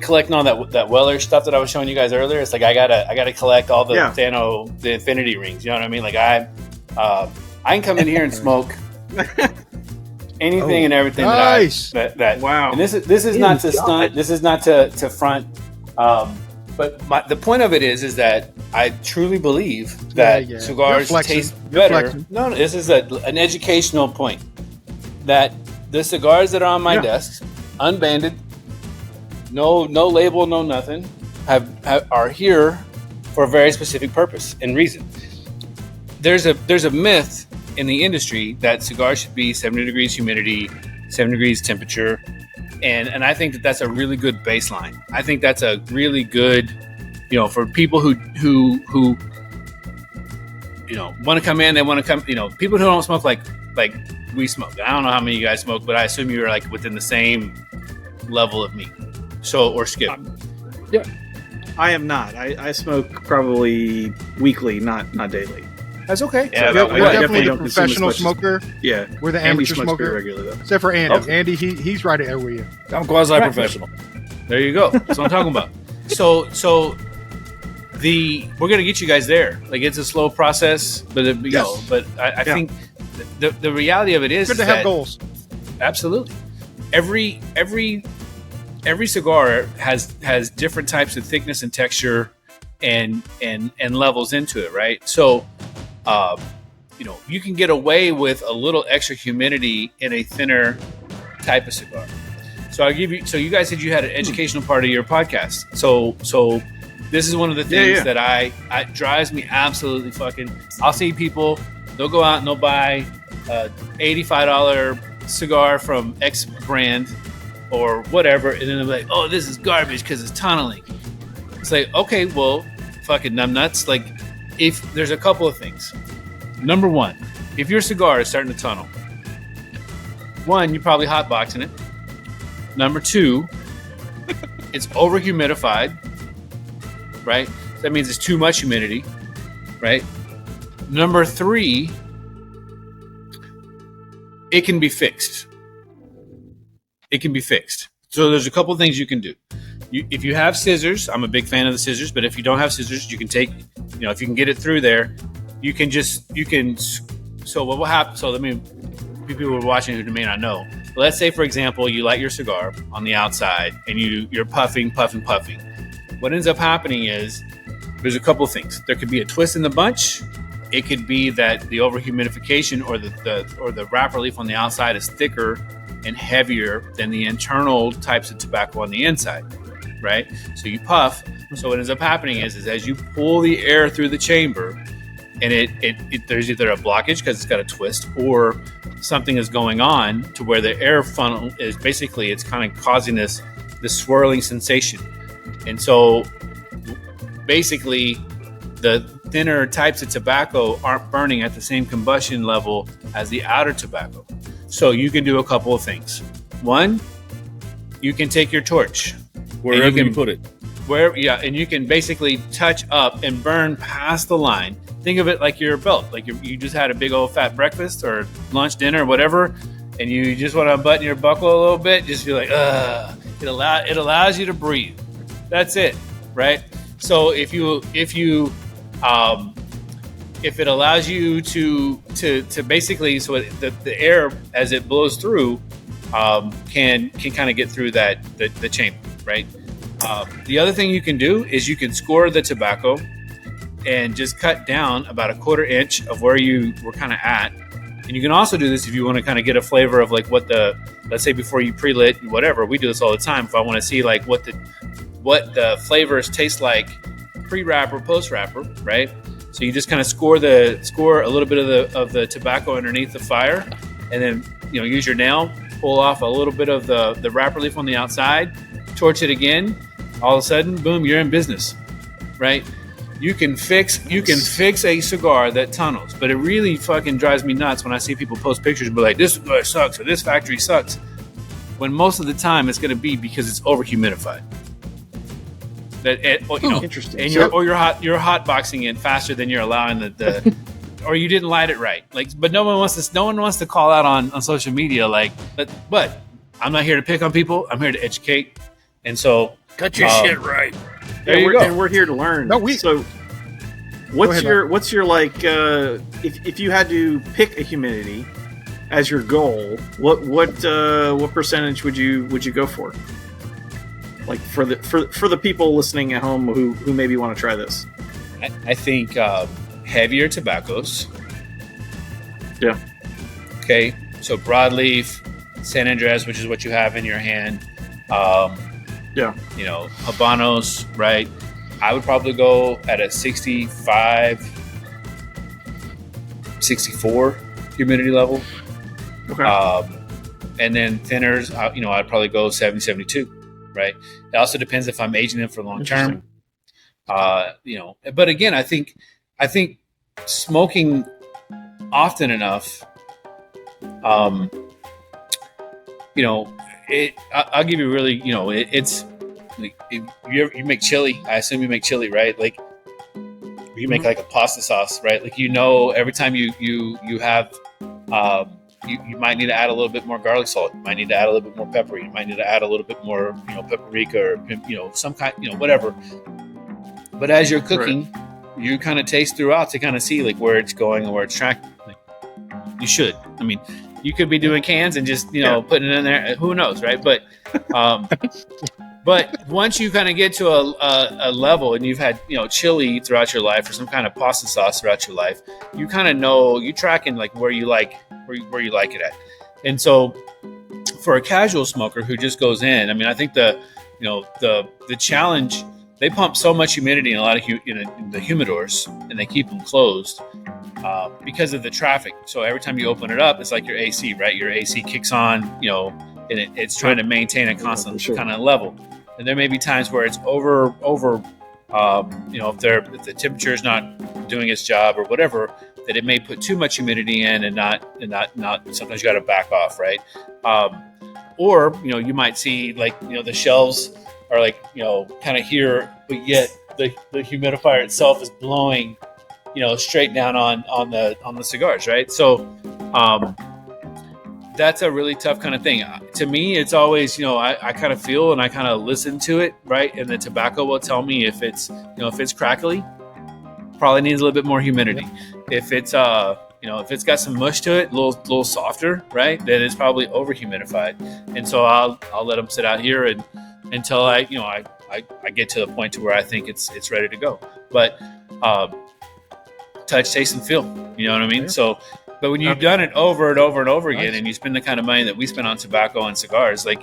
collecting all that Weller stuff that I was showing you guys earlier. It's like I gotta collect all the the infinity rings. You know what I mean? Like I can come in here and smoke anything and everything. Nice. That wow. And this is not to stunt. This is not to front. But the point of it is that I truly believe that cigars taste better. No, this is an educational point. That the cigars that are on my desk, unbanded, no label, no nothing, are here for a very specific purpose and reason. There's a myth in the industry that cigars should be 70 degrees humidity, 7 degrees temperature, and I think that's a really good baseline. I think that's a really good, for people who want to come in, they want to come, people who don't smoke like we smoke. I don't know how many of you guys smoke, but I assume you're like within the same level of me. Or Skip. Yeah. I am not. I smoke probably weekly, not daily. That's okay. Yeah, we're definitely the professional smoker. Yeah. We're the amateur smoker. Regularly, though. Except for Andy. Okay. Andy, he's right there with you. I'm quasi-professional. There you go. That's what I'm talking about. So we're gonna get you guys there. Like, it's a slow process, but I think the reality of it is good to have goals. Absolutely. Every cigar has different types of thickness and texture and levels into it, right? So you can get away with a little extra humidity in a thinner type of cigar. So you guys said you had an educational part of your podcast. So this is one of the things that I drives me absolutely fucking. I'll see people, they'll go out and they'll buy $85 cigar from X brand or whatever, and then they're like, oh, this is garbage because it's tunneling. It's like, okay, well, fucking numbnuts. Like, if there's a couple of things. Number one, if your cigar is starting to tunnel, one, you're probably hotboxing it. Number two, it's over humidified, right? So that means it's too much humidity, right? Number three, it can be fixed. It can be fixed. So there's a couple of things you can do. If you have scissors, I'm a big fan of the scissors, but if you don't have scissors, you can take, if you can get it through there, so what will happen? So people who are watching who may not know. Let's say, for example, you light your cigar on the outside and you're puffing. What ends up happening is there's a couple of things. There could be a twist in the bunch. It could be that the overhumidification or the wrapper leaf on the outside is thicker and heavier than the internal types of tobacco on the inside, right? So you puff. So what ends up happening is as you pull the air through the chamber, and there's either a blockage because it's got a twist, or something is going on to where the air funnel is basically, it's kind of causing this swirling sensation. And so basically the thinner types of tobacco aren't burning at the same combustion level as the outer tobacco. So you can do a couple of things. One, you can take your torch wherever you put it. And you can basically touch up and burn past the line. Think of it like your belt, like you just had a big old fat breakfast or lunch, dinner, whatever, and you just want to unbutton your buckle a little bit. Just feel like, it allows you to breathe. That's it, right? So if it allows you to basically, so the air as it blows through can kind of get through the chamber, right? The other thing you can do is you can score the tobacco and just cut down about 1/4 inch of where you were kind of at. And you can also do this if you want to kind of get a flavor of like let's say before you pre-lit, whatever. We do this all the time. If I want to see like what the flavors taste like pre-wrapper, post-wrapper, right? So you just kind of score a little bit of the tobacco underneath the fire, and then use your nail, pull off a little bit of the wrapper leaf on the outside, torch it again. All of a sudden, boom, you're in business, right? You can fix a cigar that tunnels, but it really fucking drives me nuts when I see people post pictures and be like, this cigar sucks or this factory sucks, when most of the time it's going to be because it's over humidified. Interesting. And you're hot boxing it faster than you're allowing the or you didn't light it right. Like, but no one wants to call out on social media like, but I'm not here to pick on people. I'm here to educate, and so cut your shit right. There you go. And we're here to learn. So, what's your like? If you had to pick a humidity as your goal, what percentage would you go for? Like for the people listening at home who maybe want to try this. I think heavier tobaccos. Yeah. Okay. So broadleaf, San Andres, which is what you have in your hand. Habanos, right? I would probably go at a 65, 64 humidity level. Okay. And then thinners, I'd probably go 70, 72, right? It also depends if I'm aging them for long term. But again, I think smoking often enough, I'll give you really, it's like, if you make chili. I assume you make chili, right? Like you make like a pasta sauce, right? Like every time you have, you might need to add a little bit more garlic salt. You might need to add a little bit more pepper. You might need to add a little bit more, paprika or some kind, whatever. But as you're cooking, you kind of taste throughout to kind of see like where it's going and where it's tracking. Like, you should. I mean, you could be doing cans and just putting it in there. Who knows, right? But but once you kind of get to a level and you've had chili throughout your life or some kind of pasta sauce throughout your life, you kind of know you tracking like where you like it at. And so for a casual smoker who just goes in, I mean, I think the challenge. They pump so much humidity in a lot of in the humidors, and they keep them closed because of the traffic. So every time you open it up, it's like your AC, right? Your AC kicks on, and it's trying to maintain a constant kind of level. And there may be times where it's over, if the temperature is not doing its job or whatever, that it may put too much humidity in and not. Sometimes you got to back off, right? Or you might see like the shelves are like kind of here, but yet the humidifier itself is blowing straight down on the cigars, right? So that's a really tough kind of thing. To me, it's always I kind of feel and I kind of listen to it, right? And the tobacco will tell me if it's if it's crackly, probably needs a little bit more humidity. If it's if it's got some mush to it, a little softer, right? Then it's probably over humidified. And so I'll let them sit out here and until I get to the point to where I think it's ready to go. But touch, taste, and feel. You know what I mean? Yeah. So, but when you've done it over and over and over again, and you spend the kind of money that we spend on tobacco and cigars, like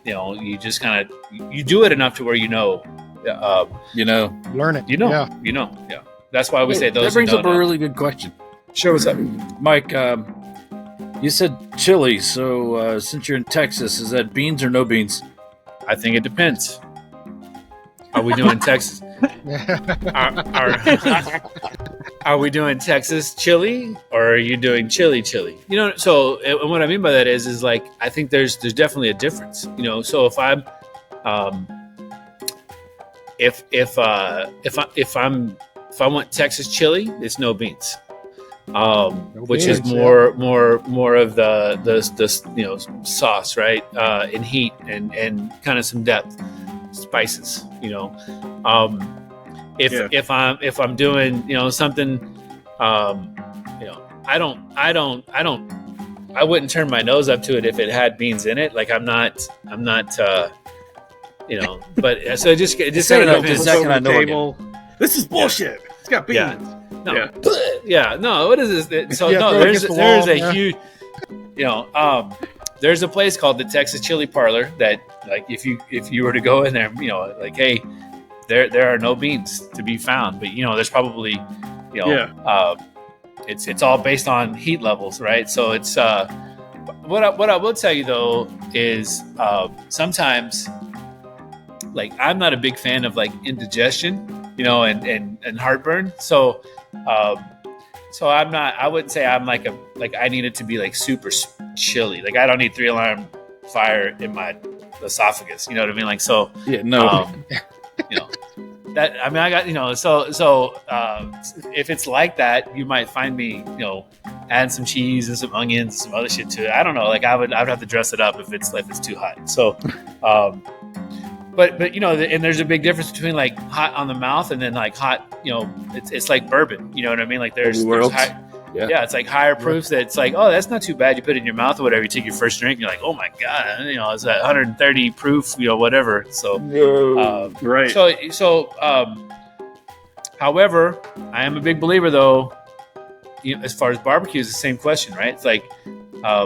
you just kind of you do it enough to where learn it. Yeah. That's why we say those. That brings up a really good question. Sure, what's up, Mike? You said chili, so since you're in Texas, is that beans or no beans? I think it depends. Are we doing Texas? Are we doing Texas chili, or are you doing chili? So and what I mean by that is like I think there's definitely a difference. So if I'm if I want Texas chili, it's no beans. Which is more of the sauce, right? And heat and kind of some depth, spices. If I'm doing something, I wouldn't turn my nose up to it if it had beans in it. Like I'm not. But so it just kind of depends. This is bullshit. It's got beans. Yeah. No. What is this? So there's a huge, there's a place called the Texas Chili Parlor that, like, if you were to go in there, like, hey, there are no beans to be found, but there's probably, it's all based on heat levels, right? So it's what I will tell you though is sometimes, like, I'm not a big fan of like indigestion, and heartburn, so. So I wouldn't say I'm like I need it to be like super chilly. Like I don't need 3-alarm fire in my esophagus. You know what I mean? Like, so, yeah, no, that, I mean, I got, so if it's like that, you might find me, adding some cheese and some onions and some other shit to it. I don't know. Like I would have to dress it up if it's too hot. So, But and there's a big difference between like hot on the mouth and then like hot, it's like bourbon, you know what I mean? Like there's high, it's like higher proofs that it's like, oh, that's not too bad. You put it in your mouth or whatever. You take your first drink, you're like, oh my god, it's that 130 proof, whatever. So right. So however, I am a big believer though. As far as barbecue is the same question, right? It's like, I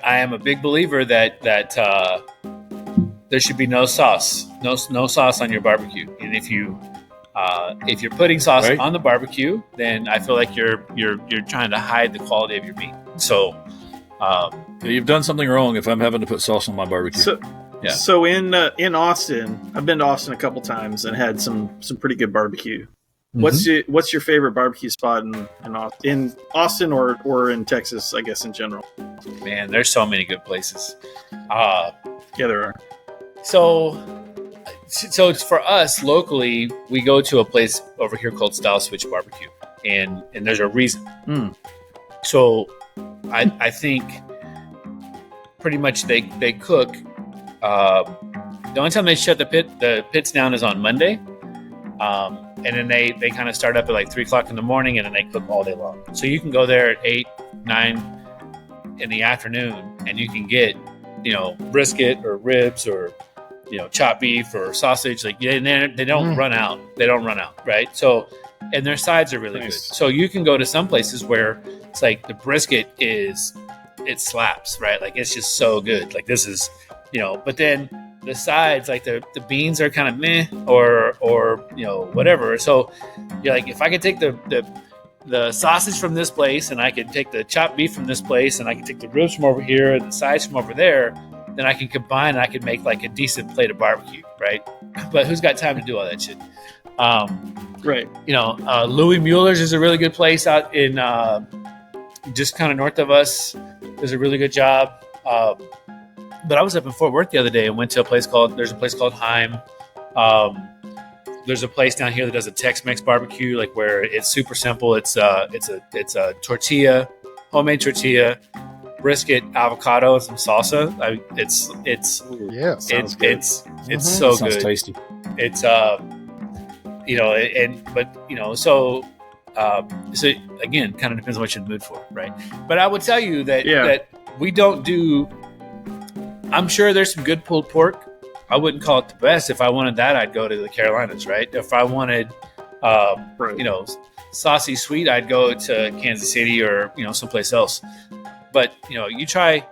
am a big believer that there should be no sauce, no sauce on your barbecue. And if you're putting sauce on the barbecue, then I feel like you're trying to hide the quality of your meat. So you've done something wrong if I'm having to put sauce on my barbecue. So in Austin, I've been to Austin a couple times and had some pretty good barbecue. Mm-hmm. What's your favorite barbecue spot in Austin or in Texas, I guess, in general? Man, there's so many good places. Yeah, there are. So for us locally, we go to a place over here called Style Switch Barbecue, and there's a reason. So I think pretty much they cook. The only time they shut the pits down is on Monday, and then they kind of start up at like 3 o'clock in the morning, and then they cook all day long. So you can go there at 8, 9 in the afternoon, and you can get brisket or ribs or chopped beef or sausage. Like they don't run out. They don't run out, right? So, and their sides are really good. So you can go to some places where it's like the brisket it slaps, right? Like it's just so good. Like this is, but then the sides, like the beans are kind of meh or whatever. So you're like, if I could take the sausage from this place, and I could take the chopped beef from this place, and I could take the ribs from over here and the sides from over there, then I can combine and I can make like a decent plate of barbecue, right? But who's got time to do all that shit? Right. Louis Mueller's is a really good place out in just kind of north of us. Does a really good job. But I was up in Fort Worth the other day and went to there's a place called Heim. There's a place down here that does a Tex-Mex barbecue, like where it's super simple. It's a tortilla, homemade tortilla, brisket, avocado, and some salsa. It's so Sounds good. tasty. It's so again, kind of depends on what you're in the mood for, right? But I would tell you that we don't do. I'm sure there's some good pulled pork. I wouldn't call it the best. If I wanted that, I'd go to the Carolinas, right? If I wanted, saucy sweet, I'd go to Kansas City or someplace else. But you try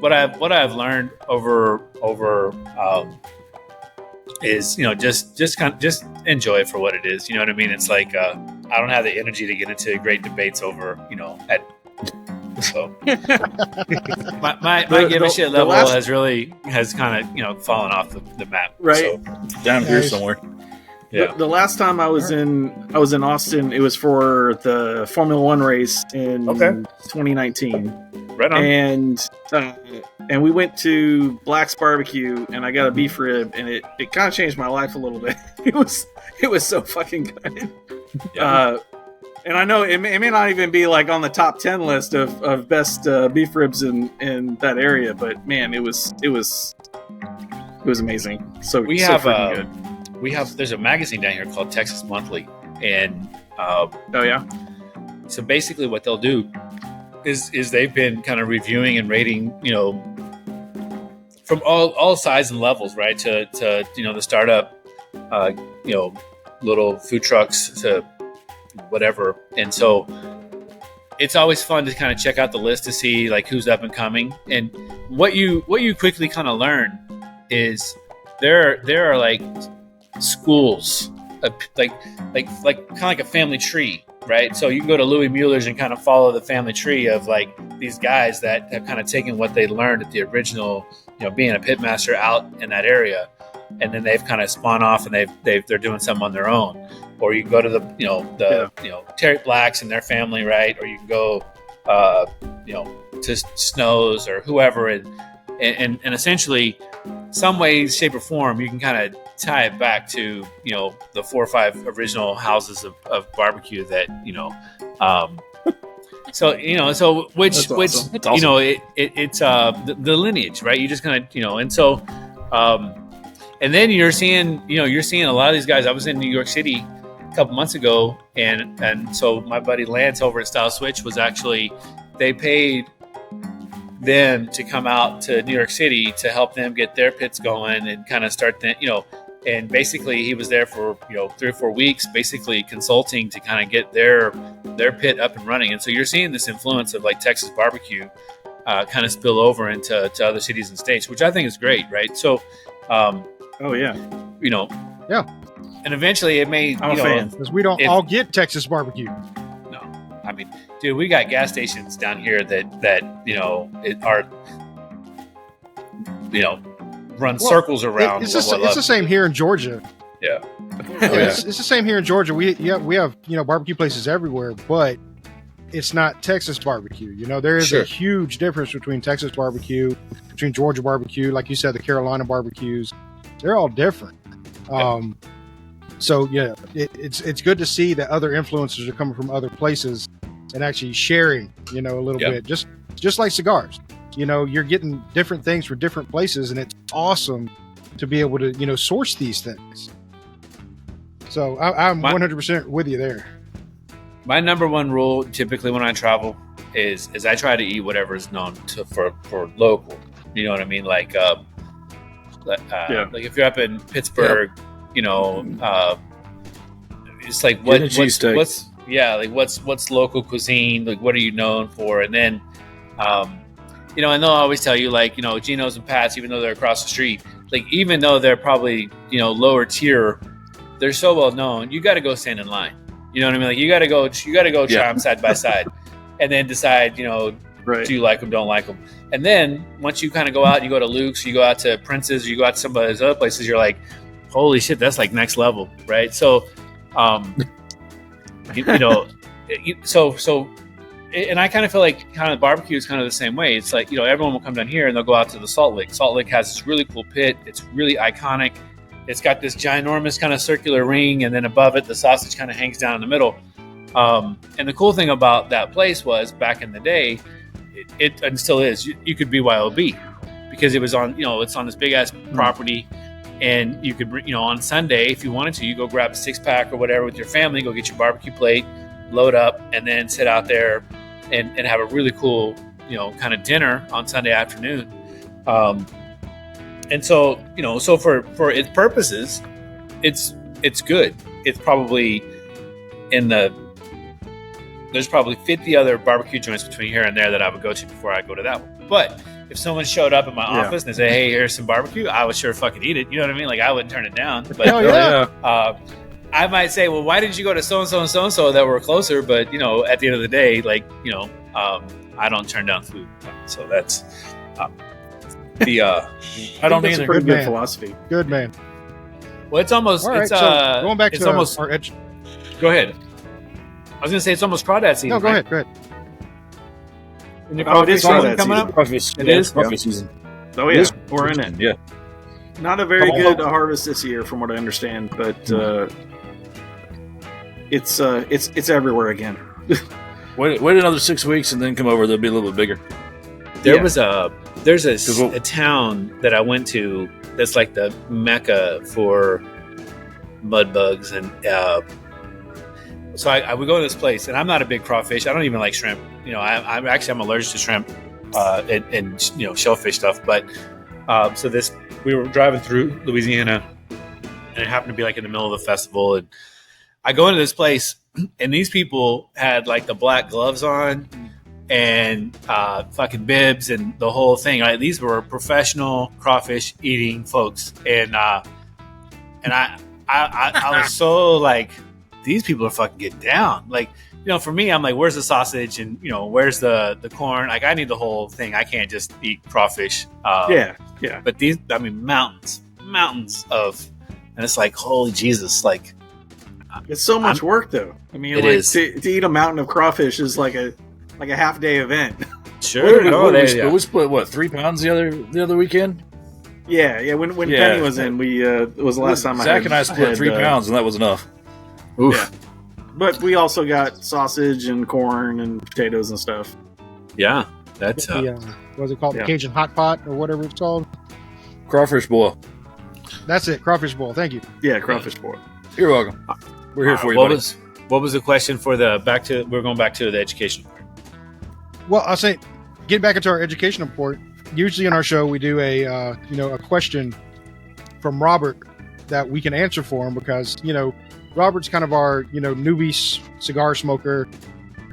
what I've learned over is just enjoy it for what it is. You know what I mean? It's like I don't have the energy to get into great debates over so my give a shit level has kind of fallen off the map. Right. So, down here somewhere. Yeah. The last time I was in Austin, it was for the Formula One race in 2019. Right on. And we went to Black's Barbecue, and I got a beef rib, and it kind of changed my life a little bit. It was so fucking good. Yeah. And I know it may not even be like on the top 10 list of best beef ribs in that area, but man, it was amazing. So there's a magazine down here called Texas Monthly, and so basically what they'll do is they've been kind of reviewing and rating, from all sizes and levels, right? To the startup, little food trucks to whatever. And so it's always fun to kind of check out the list to see like who's up and coming. And what you quickly kind of learn is there are like schools, like kind of like a family tree, right? So you can go to Louis Mueller's and kind of follow the family tree of like these guys that have kind of taken what they learned at the original, being a pitmaster out in that area, and then they've kind of spawned off and they're doing something on their own. Or you can go to the Terry Blacks and their family, right? Or you can go to Snow's or whoever, and essentially, some way, shape, or form, you can kind of tie it back to the 4 or 5 original houses of barbecue that So which That's awesome. it's the lineage, right? You just kind of and so and then you're seeing a lot of these guys. I was in New York City a couple months ago, and so my buddy Lance over at Style Switch was actually, they paid them to come out to New York City to help them get their pits going and kind of start and basically he was there for 3 or 4 weeks, basically consulting to kind of get their pit up and running. And so you're seeing this influence of like Texas barbecue kind of spill over into other cities and states, which I think is great, right? So Oh yeah. You know. Yeah. And eventually it may. I'm a fan because we don't all get Texas barbecue. No, I mean, dude, we got gas stations down here that run circles around. It's the same here in Georgia. Yeah. It's the same here in Georgia. We have barbecue places everywhere, but it's not Texas barbecue. There is a huge difference between Texas barbecue, between Georgia barbecue, like you said, the Carolina barbecues. They're all different. So yeah, it's good to see that other influencers are coming from other places and actually sharing, a little bit, just like cigars. You're getting different things from different places, and it's awesome to be able to, source these things. So I'm 100% with you there. My number one rule, typically when I travel, is I try to eat whatever is known for local. You know what I mean? Like if you're up in Pittsburgh, it's like what's local cuisine? Like, what are you known for? And then, and they'll always tell you, like, Geno's and Pat's, even though they're across the street, like, even though they're probably, lower tier, they're so well known, you got to go stand in line. You know what I mean? Like, you got to go try them side by side and then decide, do you like them, don't like them. And then once you kind of go out, you go to Luke's, you go out to Prince's, you go out to some of those other places, you're like, holy shit, that's like next level, right? So, and I kind of feel like kind of barbecue is kind of the same way. It's like, everyone will come down here and they'll go out to the Salt Lick. Salt Lick has this really cool pit. It's really iconic. It's got this ginormous kind of circular ring, and then above it, the sausage kind of hangs down in the middle. And the cool thing about that place was, back in the day, it and still is, you could BYOB because it was on, it's on this big ass property, and you could, on Sunday, if you wanted to, you go grab a 6-pack or whatever with your family, go get your barbecue plate, load up, and then sit out there and have a really cool, kind of dinner on Sunday afternoon. And so, so for its purposes, it's good. It's probably there's probably 50 other barbecue joints between here and there that I would go to before I go to that one. But if someone showed up in my office and they say, hey, here's some barbecue, I would sure fucking eat it. You know what I mean? Like, I wouldn't turn it down. But I might say, well, why didn't you go to so-and-so and so-and-so that were closer? But, at the end of the day, like, I don't turn down food. So that's I don't think either. a pretty good philosophy. Good man. Well, it's almost, all right, it's, so going back it's to almost, our edge. Go ahead. I was going to say it's almost crawdad season. No, go ahead. And the it is crawdad coming season. up? Crawfish, It is? crawfish season. Oh yeah, we're in it. Yeah. Not a very good harvest this year, from what I understand, but it's everywhere again. Wait another 6 weeks and then come over. They'll be a little bit bigger. There's a town that I went to that's like the mecca for mud bugs, and so I would go to this place, and I'm not a big crawfish. I don't even like shrimp. I'm allergic to shrimp and shellfish stuff. But so we were driving through Louisiana, and it happened to be like in the middle of the festival, and I go into this place, and these people had like the black gloves on and fucking bibs and the whole thing. Right? These were professional crawfish eating folks, and I was so like, these people are fucking getting down. Like, for me, I'm like, where's the sausage and where's the corn? Like, I need the whole thing. I can't just eat crawfish. Yeah. But these, I mean, mountains of, and it's like, holy Jesus, like. It's so much work, though. I mean, to eat a mountain of crawfish is like a half-day event. Sure. We split 3 pounds the other weekend. Yeah. When Penny was in, it was the last time Zach and I split 3 pounds, and that was enough. Oof. Yeah. But we also got sausage and corn and potatoes and stuff. Yeah, that's what's it called? The Cajun hot pot or whatever it's called. Crawfish boil. That's it. Crawfish boil. Thank you. Yeah, crawfish boil. You're welcome. We're here for you. What was the question for we're going back to the education part? Well, I'll say, getting back into our educational part, usually in our show we do a question from Robert that we can answer for him, because Robert's kind of our newbie cigar smoker.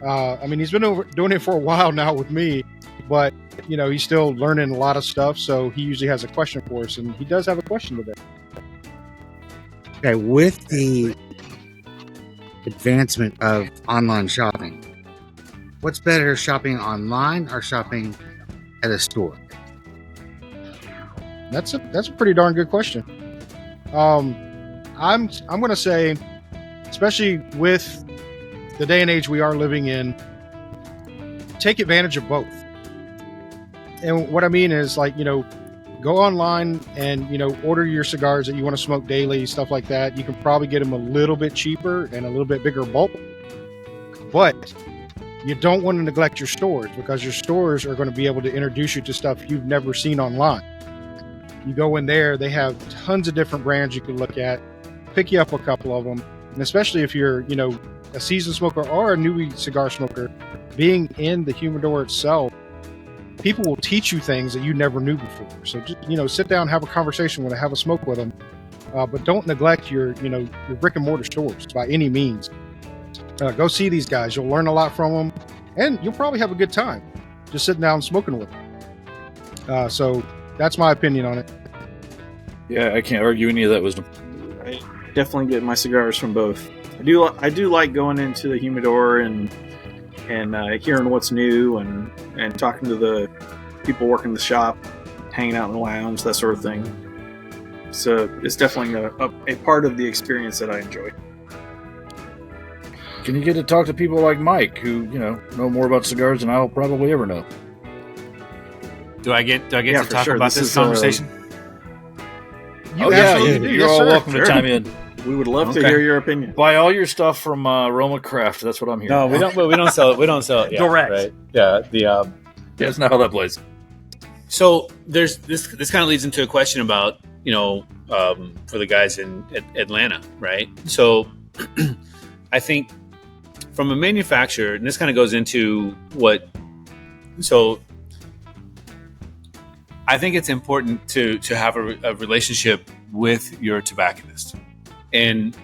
I mean, he's been doing it for a while now with me, but he's still learning a lot of stuff. So he usually has a question for us, and he does have a question today. Okay, with the advancement of online shopping, what's better, shopping online or shopping at a store? That's a pretty darn good question. I'm going to say, especially with the day and age we are living in, take advantage of both. And what I mean is, like, go online and order your cigars that you want to smoke daily, stuff like that. You can probably get them a little bit cheaper and a little bit bigger bulk, but you don't want to neglect your stores, because your stores are going to be able to introduce you to stuff you've never seen online. You go in there, they have tons of different brands you can look at, pick you up a couple of them. And especially if you're, a seasoned smoker or a newbie cigar smoker, being in the humidor itself, people will teach you things that you never knew before. So just, sit down, have a conversation with them, have a smoke with them. But don't neglect your brick and mortar stores by any means. Go see these guys. You'll learn a lot from them, and you'll probably have a good time just sitting down and smoking with them. So that's my opinion on it. Yeah, I can't argue any of that wisdom. I definitely get my cigars from both. I do like going into the humidor and hearing what's new and talking to the people working the shop, hanging out in the lounge, that sort of thing. So it's definitely a part of the experience that I enjoy. Can you get to talk to people like Mike, who know more about cigars than I'll probably ever know? Do I get to talk about this conversation? You're all welcome to chime in. We would love to hear your opinion. Buy all your stuff from RoMa Craft. That's what I'm hearing. No, we don't. We don't sell it. We don't sell it yet, direct. Right? Yeah. That's not how that plays. So there's this. This kind of leads into a question about for the guys in Atlanta, right? So I think from a manufacturer, and this kind of goes into what. So I think it's important to have a relationship with your tobacconist. And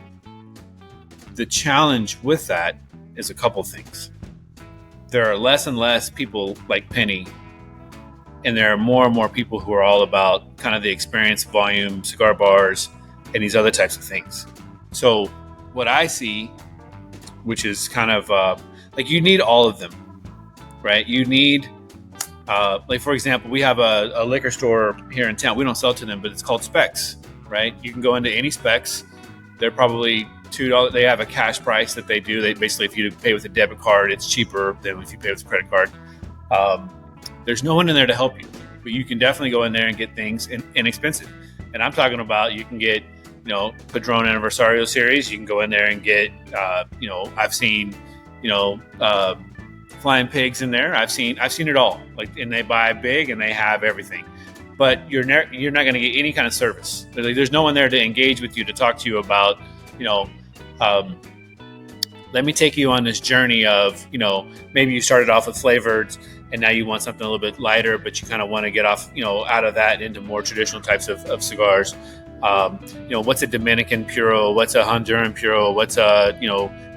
the challenge with that is a couple things. There are less and less people like Penny, and there are more and more people who are all about kind of the experience, volume, cigar bars, and these other types of things. So what I see, which is kind of like you need all of them, right? You need, like for example, we have a liquor store here in town. We don't sell to them, but it's called Specs, right? You can go into any Specs. They're probably $2. They have a cash price that they do. They basically, if you pay with a debit card, it's cheaper than if you pay with a credit card. There's no one in there to help you, but you can definitely go in there and get things inexpensive. And I'm talking about you can get, Padron Anniversario series. You can go in there and get, I've seen, Flying Pigs in there. I've seen it all. And they buy big and they have everything. But you're not going to get any kind of service. There's no one there to engage with you, to talk to you about, let me take you on this journey of, maybe you started off with flavored and now you want something a little bit lighter, but you kind of want to get off, out of that into more traditional types of cigars. What's a Dominican Puro? What's a Honduran Puro? What's a,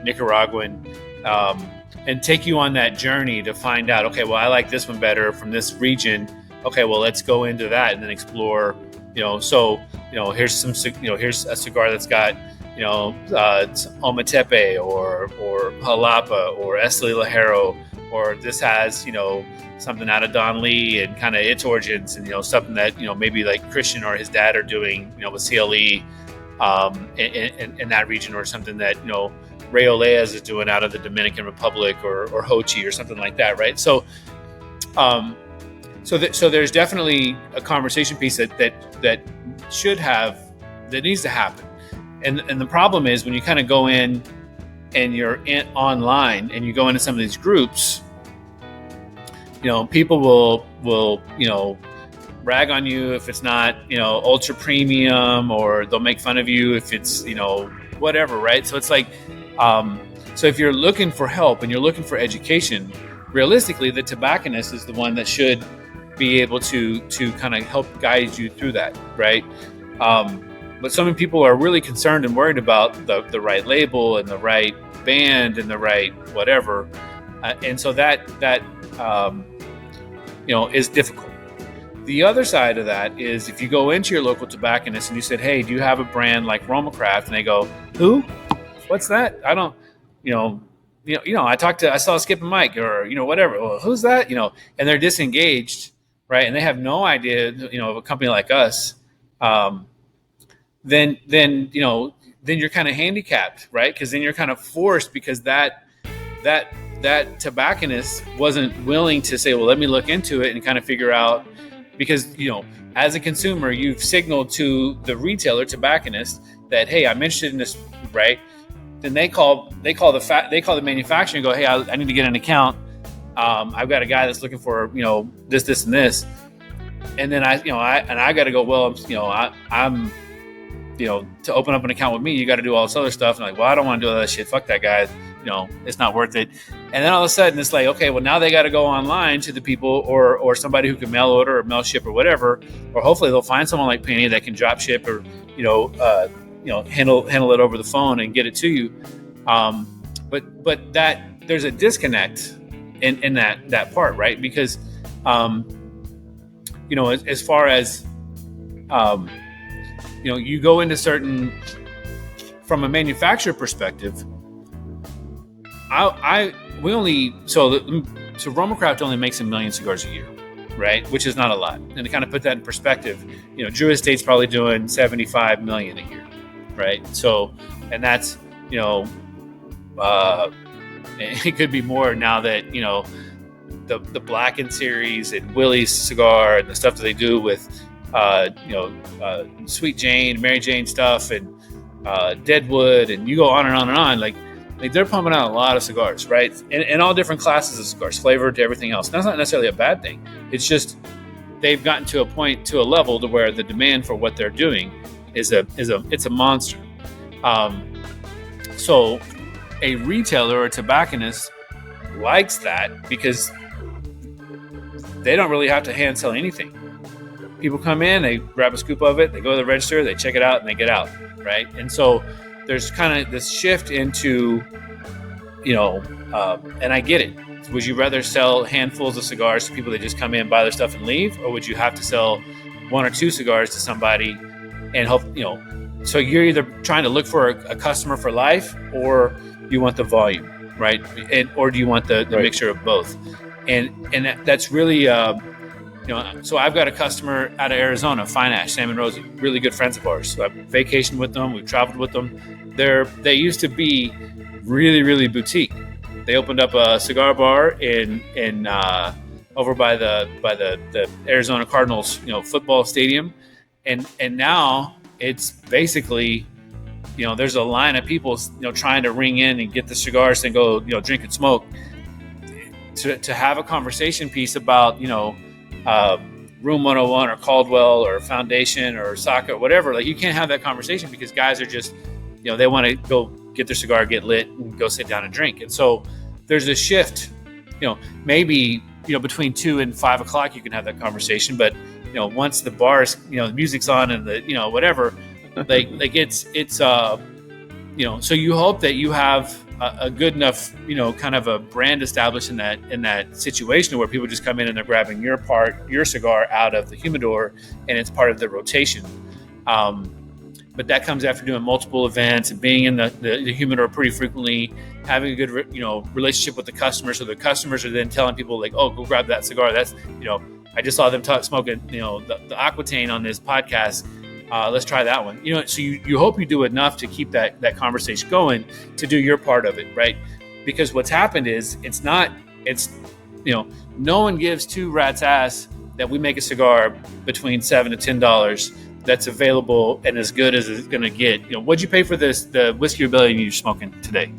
Nicaraguan? And take you on that journey to find out, okay, well, I like this one better from this region. Okay, well, let's go into that and then explore, here's a cigar that's got, Ometepe or Jalapa or Esteli Ligero, or this has, something out of Don Lee and kind of its origins, and, something that, maybe like Christian or his dad are doing, with CLE in that region, or something that, Ray Oleas is doing out of the Dominican Republic or Hochi or something like that, right? So, So there's definitely a conversation piece that needs to happen. And the problem is when you kind of go in and you're online and you go into some of these groups, people will rag on you if it's not, ultra premium, or they'll make fun of you if it's, whatever, right? So it's like, so if you're looking for help and you're looking for education, realistically, the tobacconist is the one that should be able to kind of help guide you through that, right? But so many people are really concerned and worried about the right label and the right band and the right whatever, and so that is difficult. The other side of that is if you go into your local tobacconist and you said, hey, do you have a brand like RoMa Craft? And they go, who? What's that? I don't, I saw Skip and Mike or, whatever. Well, who's that? And they're disengaged, right? And they have no idea, of a company like us. Then you're kind of handicapped, right? Because then you're kind of forced because that tobacconist wasn't willing to say, well, let me look into it and kind of figure out, because, as a consumer, you've signaled to the retailer tobacconist that, hey, I'm interested in this, right? Then they call the manufacturer and go, hey, I need to get an account. I've got a guy that's looking for, this, and this. And then I got to go, well, I'm to open up an account with me, you got to do all this other stuff. And I'm like, well, I don't want to do all that shit. Fuck that guy. It's not worth it. And then all of a sudden it's like, okay, well now they got to go online to the people or somebody who can mail order or mail ship or whatever, or hopefully they'll find someone like Penny that can drop ship or, handle it over the phone and get it to you. But that there's a disconnect in that part, right? Because, as far as, you go into from a manufacturer perspective, RoMa Craft only makes 1 million cigars a year, right? Which is not a lot. And to kind of put that in perspective, Drew Estate's probably doing 75 million a year, right? So, and that's, it could be more now that, the Blackened series and Willie's cigar and the stuff that they do with, Sweet Jane, Mary Jane stuff and Deadwood, and you go on and on and on. Like they're pumping out a lot of cigars, right? And all different classes of cigars, flavored to everything else. That's not necessarily a bad thing. It's just they've gotten to a level to where the demand for what they're doing it's a monster. So a retailer or a tobacconist likes that because they don't really have to hand sell anything. People come in, they grab a scoop of it, they go to the register, they check it out, and they get out, right? And so there's kind of this shift into, and I get it. Would you rather sell handfuls of cigars to people that just come in, buy their stuff, and leave? Or would you have to sell 1 or 2 cigars to somebody and hope, so you're either trying to look for a customer for life, or you want the volume, right? Or do you want the right mixture of both? And that's really, so I've got a customer out of Arizona, Fine Ash, Sam and Rosie, really good friends of ours. So I've vacationed with them. We've traveled with them. They used to be really, really boutique. They opened up a cigar bar in over by the Arizona Cardinals, football stadium, and now it's basically, there's a line of people, trying to ring in and get the cigars and go, drink and smoke. To have a conversation piece about, Room 101 or Caldwell or Foundation or Saka or whatever, like you can't have that conversation because guys are just, they want to go get their cigar, get lit, and go sit down and drink. And so there's a shift, maybe, between 2 and 5 o'clock you can have that conversation, but once the bars, the music's on and the, whatever, like it's so you hope that you have a good enough, kind of a brand established in that situation where people just come in and they're grabbing your cigar out of the humidor and it's part of the rotation. But that comes after doing multiple events and being in the humidor pretty frequently, having a good, relationship with the customers. So the customers are then telling people like, oh, go grab that cigar. That's, I just saw them smoking, the Aquitaine on this podcast. Let's try that one. So you hope you do enough to keep that conversation going to do your part of it, right? Because what's happened is no one gives 2 rats ass that we make a cigar between $7 to $10 that's available and as good as it's going to get. What'd you pay for the Whiskey Rebellion you're smoking today?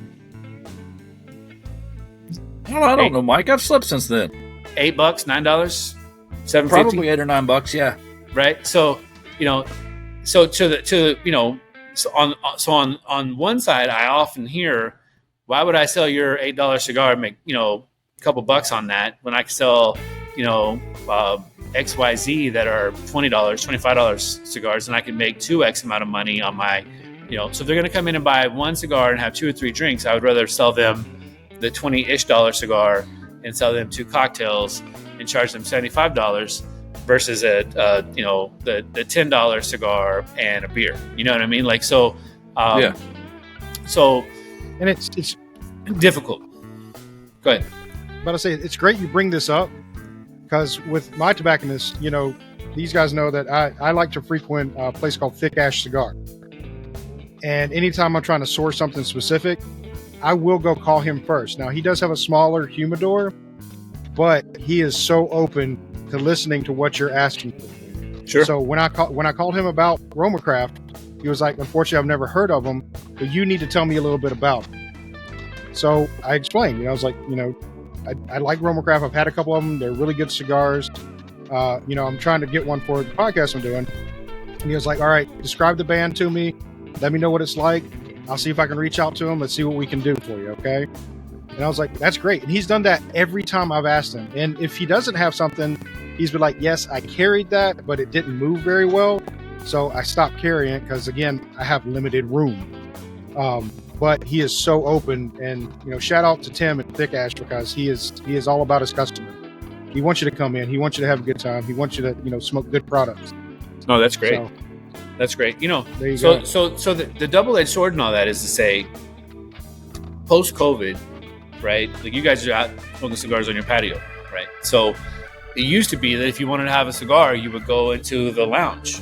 I don't know, Mike. I've slept since then. $8, $9, $7.50? Probably $8 or $9, yeah. Right. So, on one side, I often hear, why would I sell your $8 cigar and make, a couple bucks on that when I can sell, XYZ that are $20, $25 cigars, and I can make 2x amount of money on my, so if they're going to come in and buy one cigar and have 2 or 3 drinks, I would rather sell them the $20-ish cigar and sell them 2 cocktails and and charge them $75 versus the $10 cigar and a beer. You know what I mean? Like, so, so, and it's difficult. Go ahead. But I say it's great you bring this up, because with my tobacconist, you know, these guys know that I like to frequent a place called Thick Ash Cigar. And anytime I'm trying to source something specific, I will go call him first. Now, he does have a smaller humidor, but he is so open to listening to what you're asking for. Sure. So when I called him about RoMa Craft, he was like, unfortunately, I've never heard of them, but you need to tell me a little bit about them. So I explained, you know, I was like, you know, I like RoMa Craft. I've had a couple of them. They're really good cigars. You know, I'm trying to get one for the podcast I'm doing. And he was like, all right, describe the band to me. Let me know what it's like. I'll see if I can reach out to him. Let's see what we can do for you, okay? And I was like, that's great. And he's done that every time I've asked him. And if he doesn't have something, he's been like, yes, I carried that, but it didn't move very well. So I stopped carrying it because, again, I have limited room. But he is so open. And, you know, shout out to Tim at Thick Ash, because he is all about his customer. He wants you to come in. He wants you to have a good time. He wants you to, you know, smoke good products. No, that's great. So, that's great. You know, there you go. So the double-edged sword and all that is to say, post-COVID, right? Like, you guys are out smoking cigars on your patio, right? So it used to be that if you wanted to have a cigar, you would go into the lounge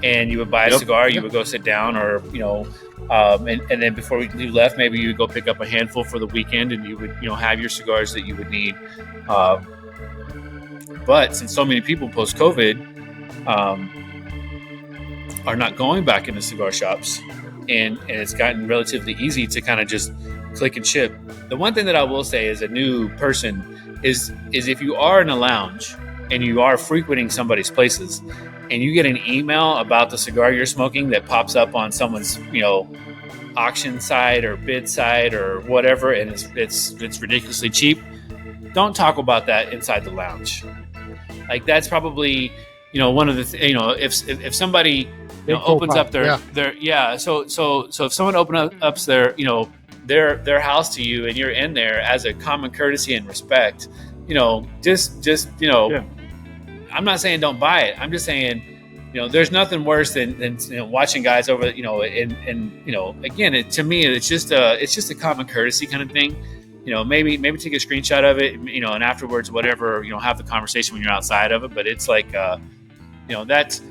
and you would buy a cigar. You would go sit down, or, you know, and then before you left, maybe you would go pick up a handful for the weekend, and you would, you know, have your cigars that you would need. But since so many people post-COVID are not going back into cigar shops, and it's gotten relatively easy to kind of just click and ship. The one thing that I will say as a new person is if you are in a lounge and you are frequenting somebody's places and you get an email about the cigar you're smoking that pops up on someone's, you know, auction site or bid site or whatever, and it's ridiculously cheap, don't talk about that inside the lounge. Like, that's probably, you know, one of the you know, if somebody, you know, opens up their so if someone opens their, you know, their house to you, and you're in there as a common courtesy and respect, you know, just you know, I'm not saying don't buy it. I'm just saying, you know, there's nothing worse than you know, watching guys over, you know, and you know, again, to me, it's just a common courtesy kind of thing. You know, maybe take a screenshot of it, you know, and afterwards, whatever, you know, have the conversation when you're outside of it. But it's like, you know, that's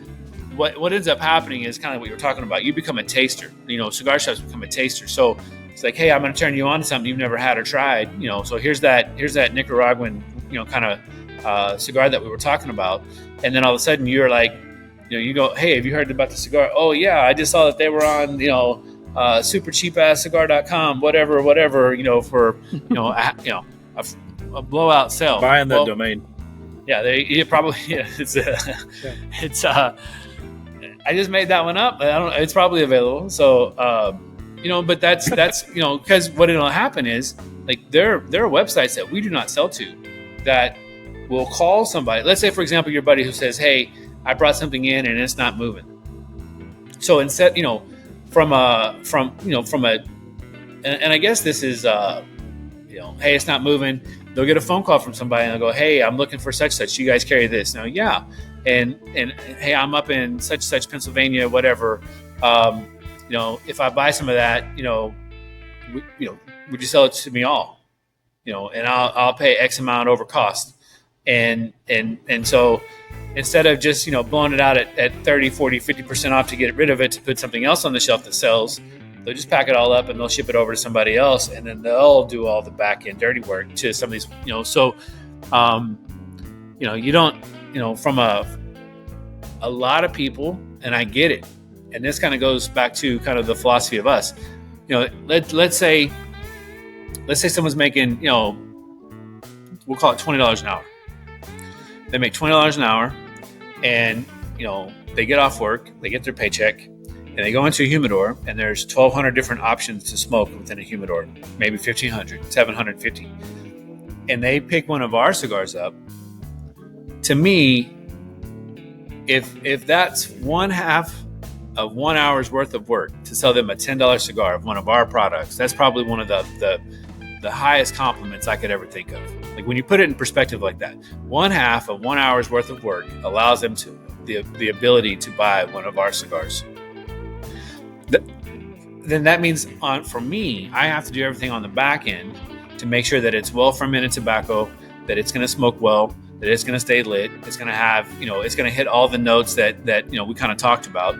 what ends up happening is kind of what you were talking about. You become a taster. You know, cigar shops become a taster. So it's like, hey, I'm going to turn you on to something you've never had or tried. You know, so here's that Nicaraguan, you know, kind of cigar that we were talking about, and then all of a sudden you're like, you know, you go, hey, have you heard about the cigar? Oh yeah, I just saw that they were on, you know, super cheap ass cigar.com, whatever, you know, for, you know, a blowout sale. Buying that domain. Yeah, it's I just made that one up. It's probably available. So, you know, but that's, you know, because what it'll happen is, like, there are websites that we do not sell to that will call somebody. Let's say, for example, your buddy who says, hey, I brought something in and it's not moving. So instead, you know, from a, and I guess this is, you know, hey, it's not moving. They'll get a phone call from somebody and they'll go, hey, I'm looking for such. You guys carry this? Now, yeah. And hey, I'm up in such Pennsylvania, whatever. You know, if I buy some of that, you know, would you sell it to me all? You know, and I'll pay X amount over cost. And so instead of just, you know, blowing it out at 30, 40, 50% off to get rid of it, to put something else on the shelf that sells, they'll just pack it all up and they'll ship it over to somebody else. And then they'll do all the back end dirty work to some of these, you know, so, you know, you don't, you know, from a lot of people, and I get it. And this kind of goes back to kind of the philosophy of us, you know, let's say someone's making, you know, we'll call it $20 an hour. They make $20 an hour, and, you know, they get off work, they get their paycheck, and they go into a humidor, and there's 1,200 different options to smoke within a humidor, maybe 1,500, 750. And they pick one of our cigars up. To me, if that's one half of 1 hour's worth of work to sell them a $10 cigar of one of our products, that's probably one of the highest compliments I could ever think of. Like when you put it in perspective like that, 1/2 of 1 hour's worth of work allows them to the ability to buy one of our cigars. Then that means for me, I have to do everything on the back end to make sure that it's well fermented tobacco, that it's going to smoke well, that it's going to stay lit, it's going to have, it's going to hit all the notes that we kind of talked about.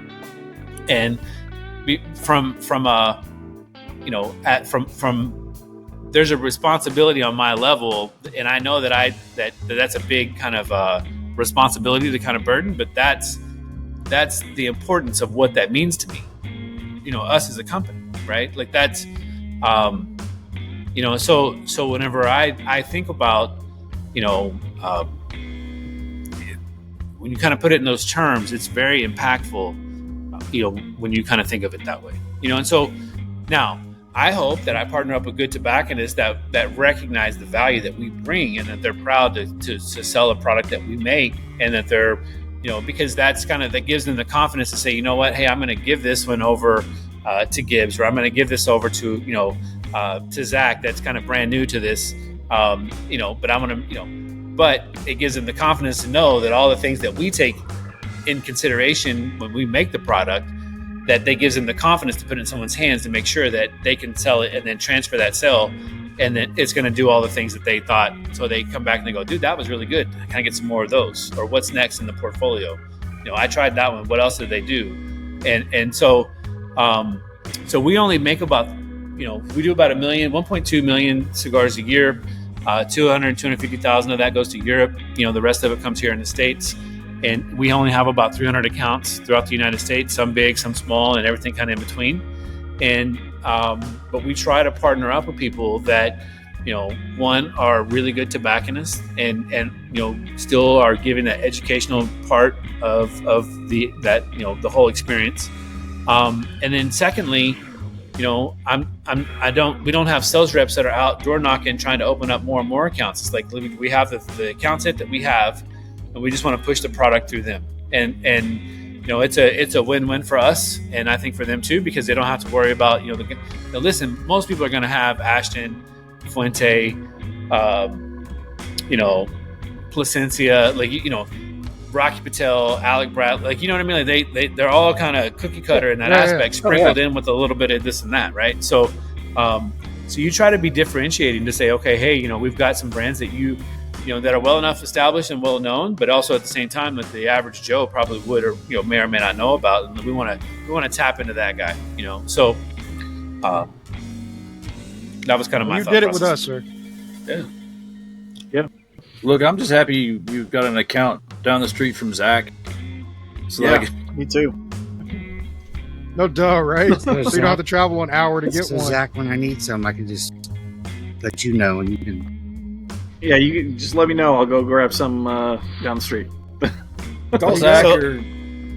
And there's a responsibility on my level, and I know that's a big kind of responsibility to kind of burden, but that's the importance of what that means to me. Us as a company, right? Like that's, so whenever I think about, when you kind of put it in those terms, it's very impactful, when you kind of think of it that way, and so now I hope that I partner up with good tobacconists that recognize the value that we bring, and that they're proud to sell a product that we make, and that they're, because that gives them the confidence to say, you know what, hey, I'm going to give this one over to Gibbs, or I'm going to give this over to, to Zach, that's kind of brand new to this, but I'm going to, but it gives them the confidence to know that all the things that we take in consideration when we make the product, that gives them the confidence to put it in someone's hands to make sure that they can sell it and then transfer that sale, and then it's going to do all the things that they thought. So they come back and they go, dude, that was really good. Can I get some more of those? Or what's next in the portfolio? I tried that one. What else did they do? And so we only make about, we do about 1.2 million cigars a year. 250,000 of that goes to Europe. The rest of it comes here in the States. And we only have about 300 accounts throughout the United States, some big, some small, and everything kind of in between. And but we try to partner up with people that, one, are really good tobacconists and still are giving that educational part of the whole experience. And then secondly, we don't have sales reps that are out door knocking trying to open up more and more accounts. It's like we have the account set that we have, and we just want to push the product through them. And it's a win-win for us, and I think for them too, because they don't have to worry about listen. Most people are going to have Ashton, Fuente, Placencia, Rocky Patel, Alec Brad, what I mean? Like they're all kind of cookie cutter in that aspect, sprinkled in with a little bit of this and that, right? So, so you try to be differentiating to say, okay, hey, we've got some brands that that are well enough established and well known, but also at the same time that the average Joe probably would or may or may not know about, and we want to tap into that guy. So that was kind of my thought You did it process. with us, sir. Yeah. Look, I'm just happy you've got an account down the street from Zach. So me too. No duh, right? So you don't have to travel an hour to get So one. Zach, when I need some, I can just let you know, and you can. Yeah, you can just let me know. I'll go grab some down the street. call Zach or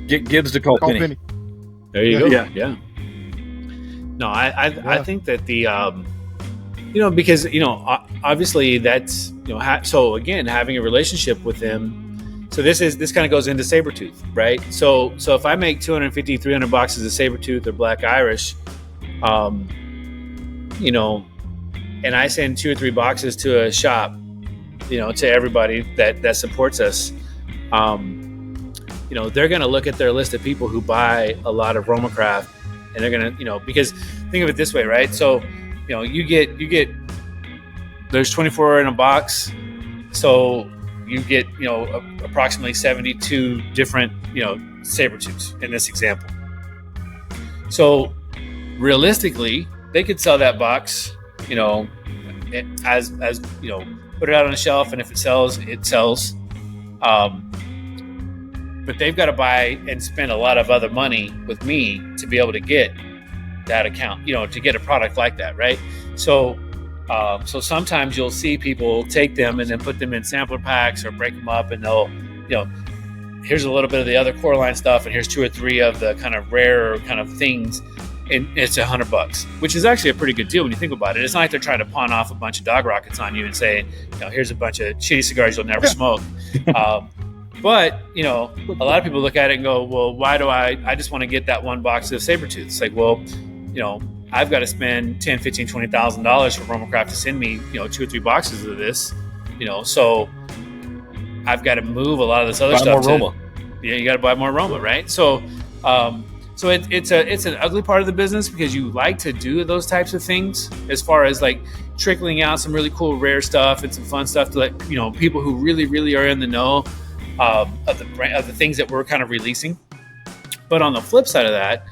get Gibbs to call Penny. There you go. Yeah. No, I think that the because obviously that's so again, having a relationship with them. So this kind of goes into Sabretooth, right? So if I make 250, 300 boxes of Sabretooth or Black Irish, and I send 2 or 3 boxes to a shop, to everybody that supports us, they're going to look at their list of people who buy a lot of RoMa Craft, and they're going to, because think of it this way, right? So, you get, there's 24 in a box. So you get, approximately 72 different, Sabretooths in this example. So realistically, they could sell that box, as put it out on a shelf, and if it sells, it sells. But they've got to buy and spend a lot of other money with me to be able to get that account, to get a product like that, right? So sometimes you'll see people take them and then put them in sampler packs or break them up, and they'll, here's a little bit of the other core line stuff, and here's 2 or 3 of the kind of rare kind of things, and it's $100, which is actually a pretty good deal when you think about it. It's not like they're trying to pawn off a bunch of dog rockets on you and say, here's a bunch of shitty cigars you'll never smoke. But, a lot of people look at it and go, well, why do I just want to get that one box of Sabretooth. It's like, well, I've got to spend $10,000, $15,000, $20,000 for RoMa Craft to send me, 2 or 3 boxes of this. So I've got to move a lot of this other stuff. More RoMa. Yeah, you got to buy more RoMa, right? So, it's an ugly part of the business because you like to do those types of things as far as like trickling out some really cool rare stuff and some fun stuff to let people who really, really are in the know of the things that we're kind of releasing. But on the flip side of that,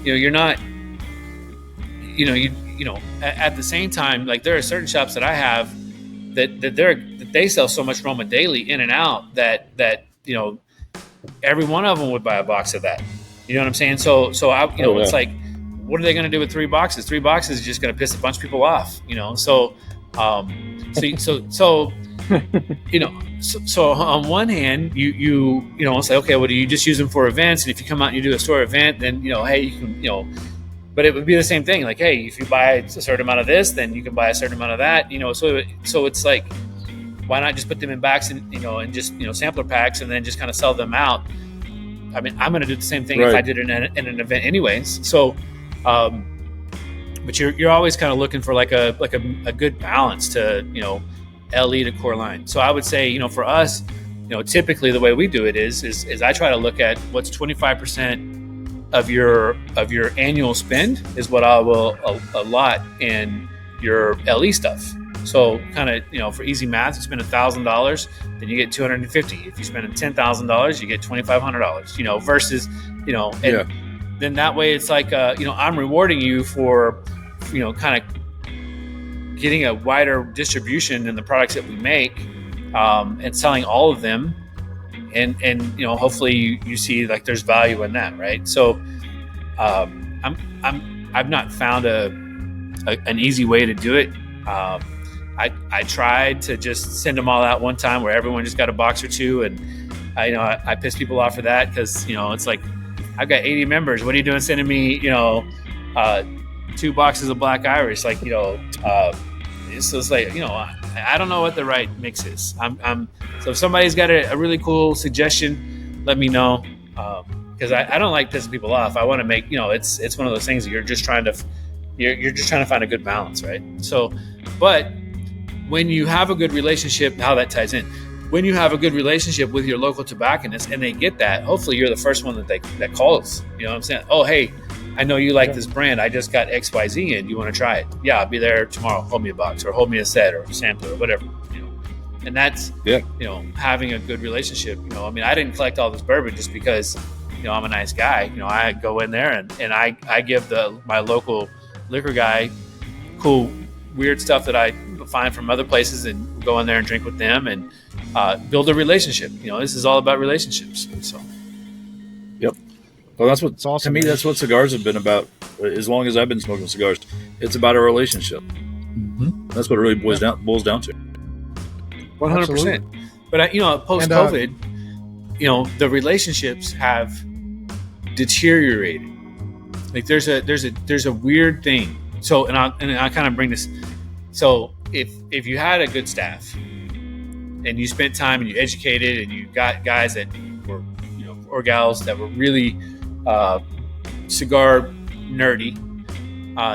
you're not, at the same time, like there are certain shops that I have that they sell so much RoMa daily in and out that every one of them would buy a box of that. You know what I'm saying? So it's like, what are they going to do with 3 boxes? 3 boxes is just going to piss a bunch of people off, So on one hand, you say, okay, well, do you just use them for events? And if you come out and you do a store event, then, hey, you can, but it would be the same thing. Like, hey, if you buy a certain amount of this, then you can buy a certain amount of that, so it's like, why not just put them in bags and, and just, sampler packs and then just kind of sell them out? I mean, I'm going to do the same thing if I did it in an event anyways. So, but you're always kind of looking for like a good balance to, LE to core line. So I would say, for us, typically the way we do it is I try to look at what's 25% of your annual spend is what I will allot in your LE stuff. So kind of, for easy math, you spend $1,000, then you get $250. If you spend $10,000, you get $2,500, versus, then that way it's like, I'm rewarding you for, kind of getting a wider distribution in the products that we make, and selling all of them. And hopefully you see like there's value in that. Right. So, I've not found an easy way to do it. I tried to just send them all out one time where everyone just got a box or two, and I pissed people off for that because it's like I've got 80 members. What are you doing sending me 2 boxes of Black Irish? Like it's like I don't know what the right mix is. So if somebody's got a really cool suggestion, let me know, because I don't like pissing people off. I want to make it's one of those things that you're just trying to find a good balance, right? So, but when you have a good relationship, how that ties in, when you have a good relationship with your local tobacconist and they get that, hopefully you're the first one that calls. You know what I'm saying? Oh, hey, I know you like this brand. I just got XYZ and you want to try it. Yeah, I'll be there tomorrow. Hold me a box or hold me a set or a sampler or whatever. And that's having a good relationship. I didn't collect all this bourbon just because I'm a nice guy. I go in there and I give my local liquor guy cool weird stuff that I find from other places and go in there and drink with them and build a relationship. This is all about relationships. So well, that's what awesome, to me, that's what cigars have been about as long as I've been smoking cigars. It's about a relationship. Mm-hmm. That's what it really boils down to. 100%. But post COVID, the relationships have deteriorated. Like there's a weird thing. So and I kind of bring this. So if you had a good staff and you spent time and you educated and you got guys that were or gals that were really cigar nerdy,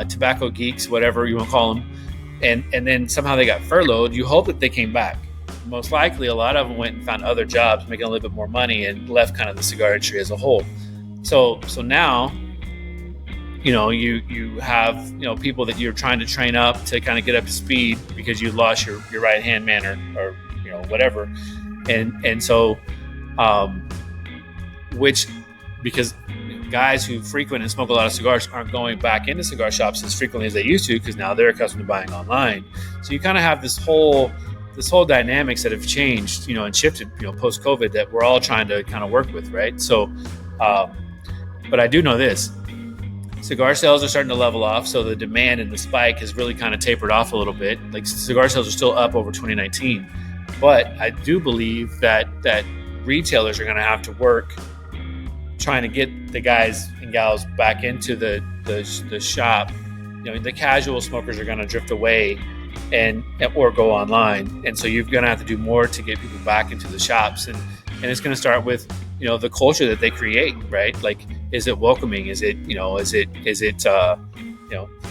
tobacco geeks, whatever you want to call them, and then somehow they got furloughed, you hope that they came back. Most likely a lot of them went and found other jobs making a little bit more money and left kind of the cigar industry as a whole. So now you have people that you're trying to train up to kind of get up to speed because you lost your right hand man or whatever, and so which because guys who frequent and smoke a lot of cigars aren't going back into cigar shops as frequently as they used to because now they're accustomed to buying online. So you kind of have this whole dynamics that have changed, and shifted, post COVID that we're all trying to kind of work with, right? So, but I do know this. Cigar sales are starting to level off, so the demand and the spike has really kind of tapered off a little bit. Like cigar sales are still up over 2019, but I do believe that retailers are going to have to work trying to get the guys and gals back into the shop. The casual smokers are going to drift away or go online, and so you're going to have to do more to get people back into the shops, and it's going to start with the culture that they create, right? Like, is it welcoming? Is it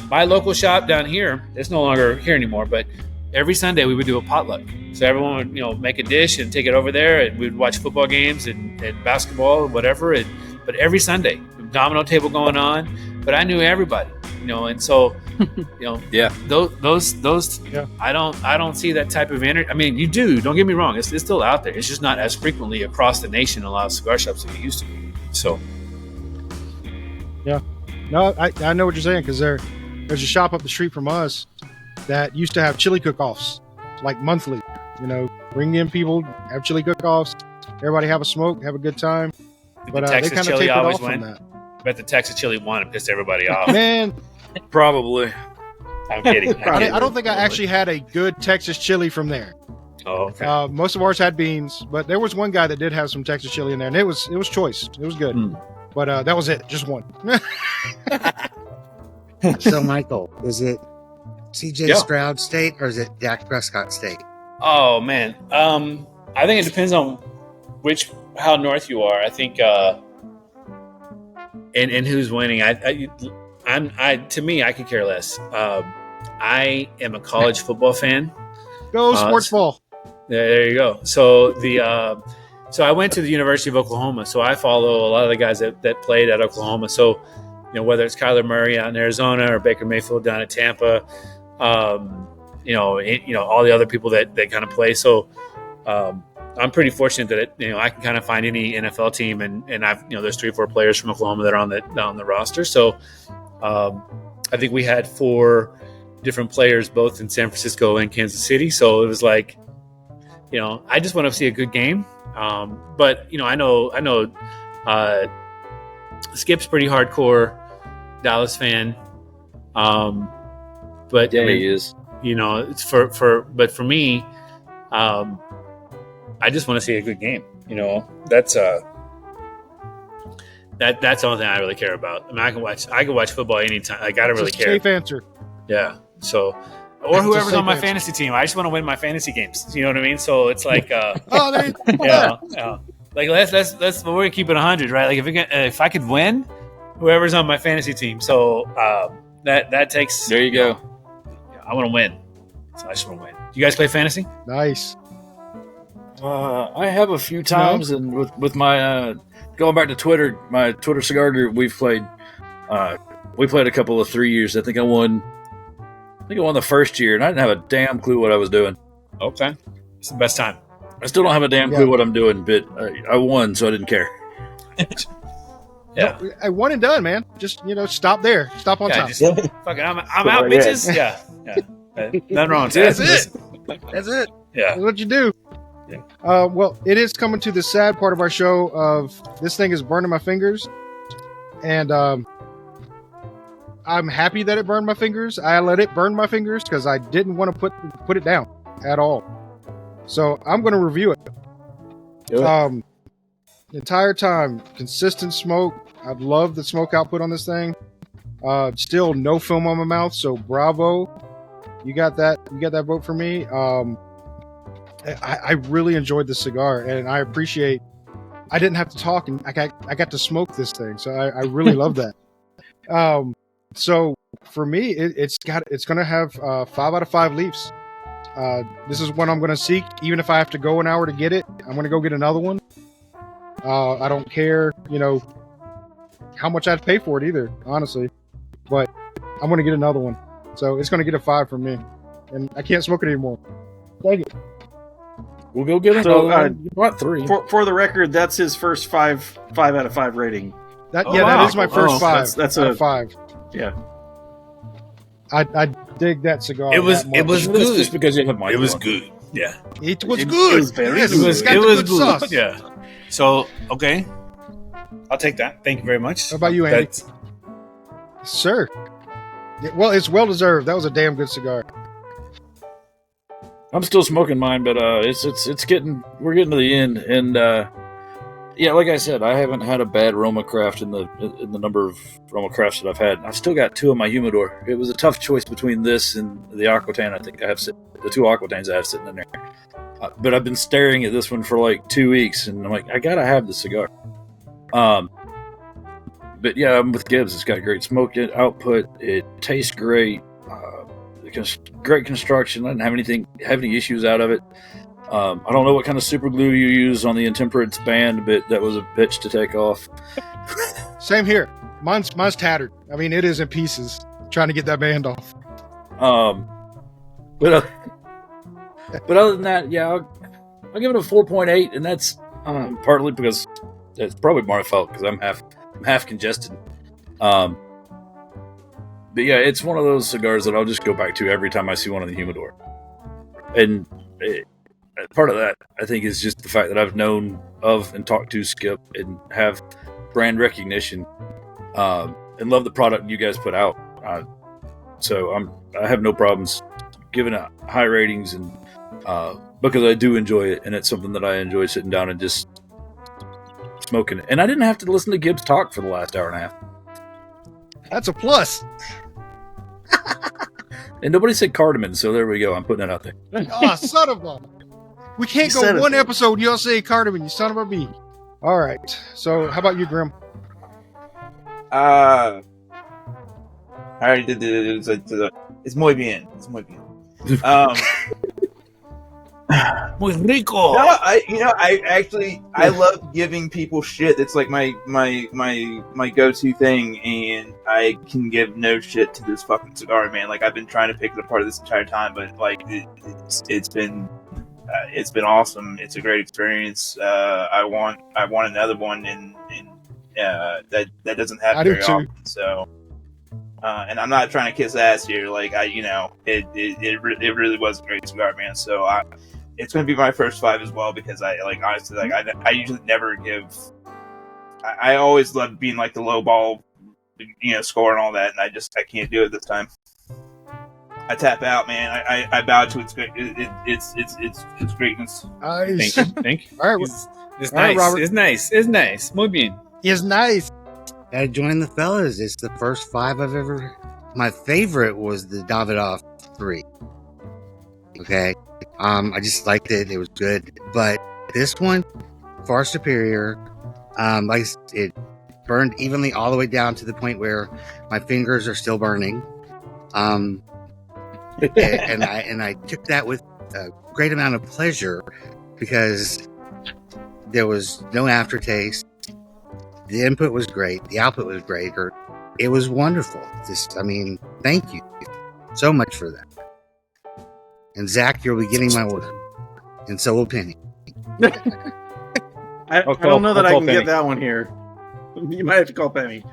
my local shop down here? It's no longer here anymore, but every Sunday we would do a potluck. So everyone would, make a dish and take it over there, and we'd watch football games and basketball and whatever. But every Sunday, domino table going on. But I knew everybody, and so, yeah, those, yeah. I don't see that type of energy. I mean, you do. Don't get me wrong. It's still out there. It's just not as frequently across the nation. A lot of cigar shops that it used to be. So, yeah, no, I know what you're saying, because there's a shop up the street from us that used to have chili cook-offs, like monthly. Bring in people, have chili cook-offs, everybody have a smoke, have a good time. But they kind of tapered off from that. I bet the Texas chili won and pissed everybody off. Man, probably. I'm kidding. I don't think I actually had a good Texas chili from there. Oh, okay. Most of ours had beans, but there was one guy that did have some Texas chili in there, and it was choice. It was good. But that was it, just one. So, Michael, is it CJ Stroud State or is it Dak Prescott State? Oh man, I think it depends on how north you are. I think, and who's winning. To me, I could care less. I am a college football fan. Go sports ball. There you go. So so I went to the University of Oklahoma. So I follow a lot of the guys that played at Oklahoma. So whether it's Kyler Murray out in Arizona or Baker Mayfield down at Tampa. All the other people that kind of play. So I'm pretty fortunate that I can kind of find any NFL team, and I've there's 3 or 4 players from Oklahoma that are on the roster. So I think we had 4 different players both in San Francisco and Kansas City. So it was like, I just want to see a good game. But I know Skip's pretty hardcore Dallas fan. But yeah, he is. It's but for me, I just want to see a good game. That's that's the only thing I really care about. I mean, I can watch football anytime. Like, I don't really care. Safe answer. Yeah. So, or whoever's on my fantasy team, I just want to win my fantasy games. You know what I mean? So it's like, like let's we're gonna keep it 100, right? Like if I could win, whoever's on my fantasy team. So that takes. There you go. I want to win. So I just want to win. Do you guys play fantasy? Nice. I have a few times, and with my going back to Twitter, my Twitter cigar group, we played a couple of 3 years. I think I won the first year, and I didn't have a damn clue what I was doing. Okay, it's the best time. I still don't have a damn clue what I'm doing, but I won, so I didn't care. Yeah, no, I won and done, man. Just stop there, stop on top. Fucking, I'm out, bitches. Yeah. Nothing wrong with that. That's it. Yeah, that's what you do. Yeah. Well, it is coming to the sad part of our show. Of this thing is burning my fingers, and I'm happy that it burned my fingers. I let it burn my fingers because I didn't want to put it down at all. So I'm going to review it. The entire time, consistent smoke. I love the smoke output on this thing. Still no film on my mouth, so bravo. You got that vote for me. I really enjoyed the cigar, and I appreciate I didn't have to talk, and I got to smoke this thing, so I really love that. So for me, it's going to have 5 out of 5 leaves. This is one I'm going to seek, even if I have to go an hour to get it. I'm going to go get another one. I don't care, how much I'd pay for it either, honestly, but I'm going to get another one. So it's going to get a 5 from me, and I can't smoke it anymore. Thank you. We'll go get another one. You want 3. For the record, that's his first 5 out of 5 rating. That is my first 5. That's out of 5. Yeah. I dig that cigar. It was good. Just because you have Michael. It was good. Yeah. It was good. It was very yes, good. It was good sauce. Yeah. So, okay. I'll take that. Thank you very much. How about you, Andy? Sir. Yeah, well, it's well deserved. That was a damn good cigar. I'm still smoking mine, but it's getting we're getting to the end, and yeah, like I said, I haven't had a bad RoMa Craft in the number of RoMa Crafts that I've had. I've still got 2 in my humidor. It was a tough choice between this and the Aquitaine. I think I have the 2 Aquitaines I have sitting in there, but I've been staring at this one for like 2 weeks, and I'm like, I gotta have the cigar. But yeah, I'm with Gibbs. It's got great smoke output. It tastes great. great construction. I didn't have any issues out of it. I don't know what kind of super glue you use on the Intemperance band, but that was a bitch to take off. Same here. Mine's tattered. I mean, it is in pieces trying to get that band off. But other than that, yeah, I'll give it a 4.8, and that's partly because it's probably my fault because I'm half congested. But yeah, it's one of those cigars that I'll just go back to every time I see one in the humidor. And part of that, I think, is just the fact that I've known of and talked to Skip and have brand recognition and love the product you guys put out. So I have no problems giving it high ratings, and because I do enjoy it, and it's something that I enjoy sitting down and just smoking it. And I didn't have to listen to Gibbs talk for the last hour and a half. That's a plus. And nobody said cardamom, so there we go. I'm putting it out there. Oh, son of a... We can't go one episode you don't say cardamom, you son of a bee. All right. So how about you, Grim? I already did it's muy bien. It's muy bien. Muy rico. No, I love giving people shit. It's like my go-to thing, and I can give no shit to this fucking cigar, man. Like, I've been trying to pick it apart this entire time, but like it's been awesome. It's a great experience. I want another one, and that doesn't happen very often. So, and I'm not trying to kiss ass here. Like, it really was a great cigar, man. So it's going to be my first 5 as well, because I usually never give. I always love being like the low ball, score and all that, and I can't do it this time. I tap out, man. I bow to its greatness. Nice. Thank you. All right. It's All right, nice. Robert. It's nice. Muy bien. It's nice. Gotta join the fellas. It's the first 5 I've ever. My favorite was the Davidoff 3. Okay. I just liked it. It was good. But this one, far superior. Like it burned evenly all the way down to the point where my fingers are still burning. And I took that with a great amount of pleasure because there was no aftertaste. The input was great. The output was great. It was wonderful. Thank you so much for that. And Zach, you'll be getting my order. And so will Penny. I don't know that I can get that one here. You might have to call Penny.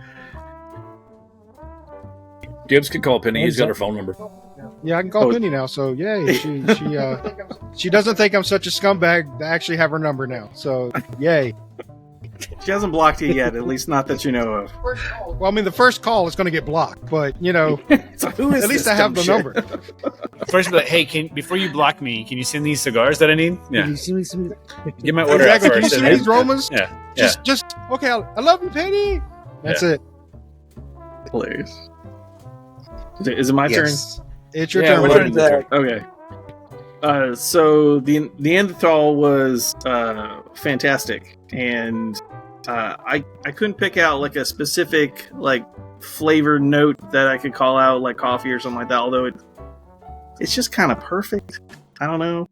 Gibbs can call Penny. He's got her phone number. Yeah, I can call Penny now. So yay, she doesn't think I'm such a scumbag to actually have her number now. So yay. She hasn't blocked you yet, at least not that you know of. Well, I mean, the first call is going to get blocked, but so who is at least I have the number. First, but hey, before you block me, can you send these cigars that I need? Yeah. Can you send me some? Get my order Exactly. out Can you first. see these Romas? Yeah. Just okay. I love you, Penny. That's it. Hilarious. Is it my turn? It's your turn. What is that? Okay. So the Neanderthal was fantastic, and I couldn't pick out like a specific like flavor note that I could call out, like coffee or something like that. Although it's just kind of perfect. I don't know.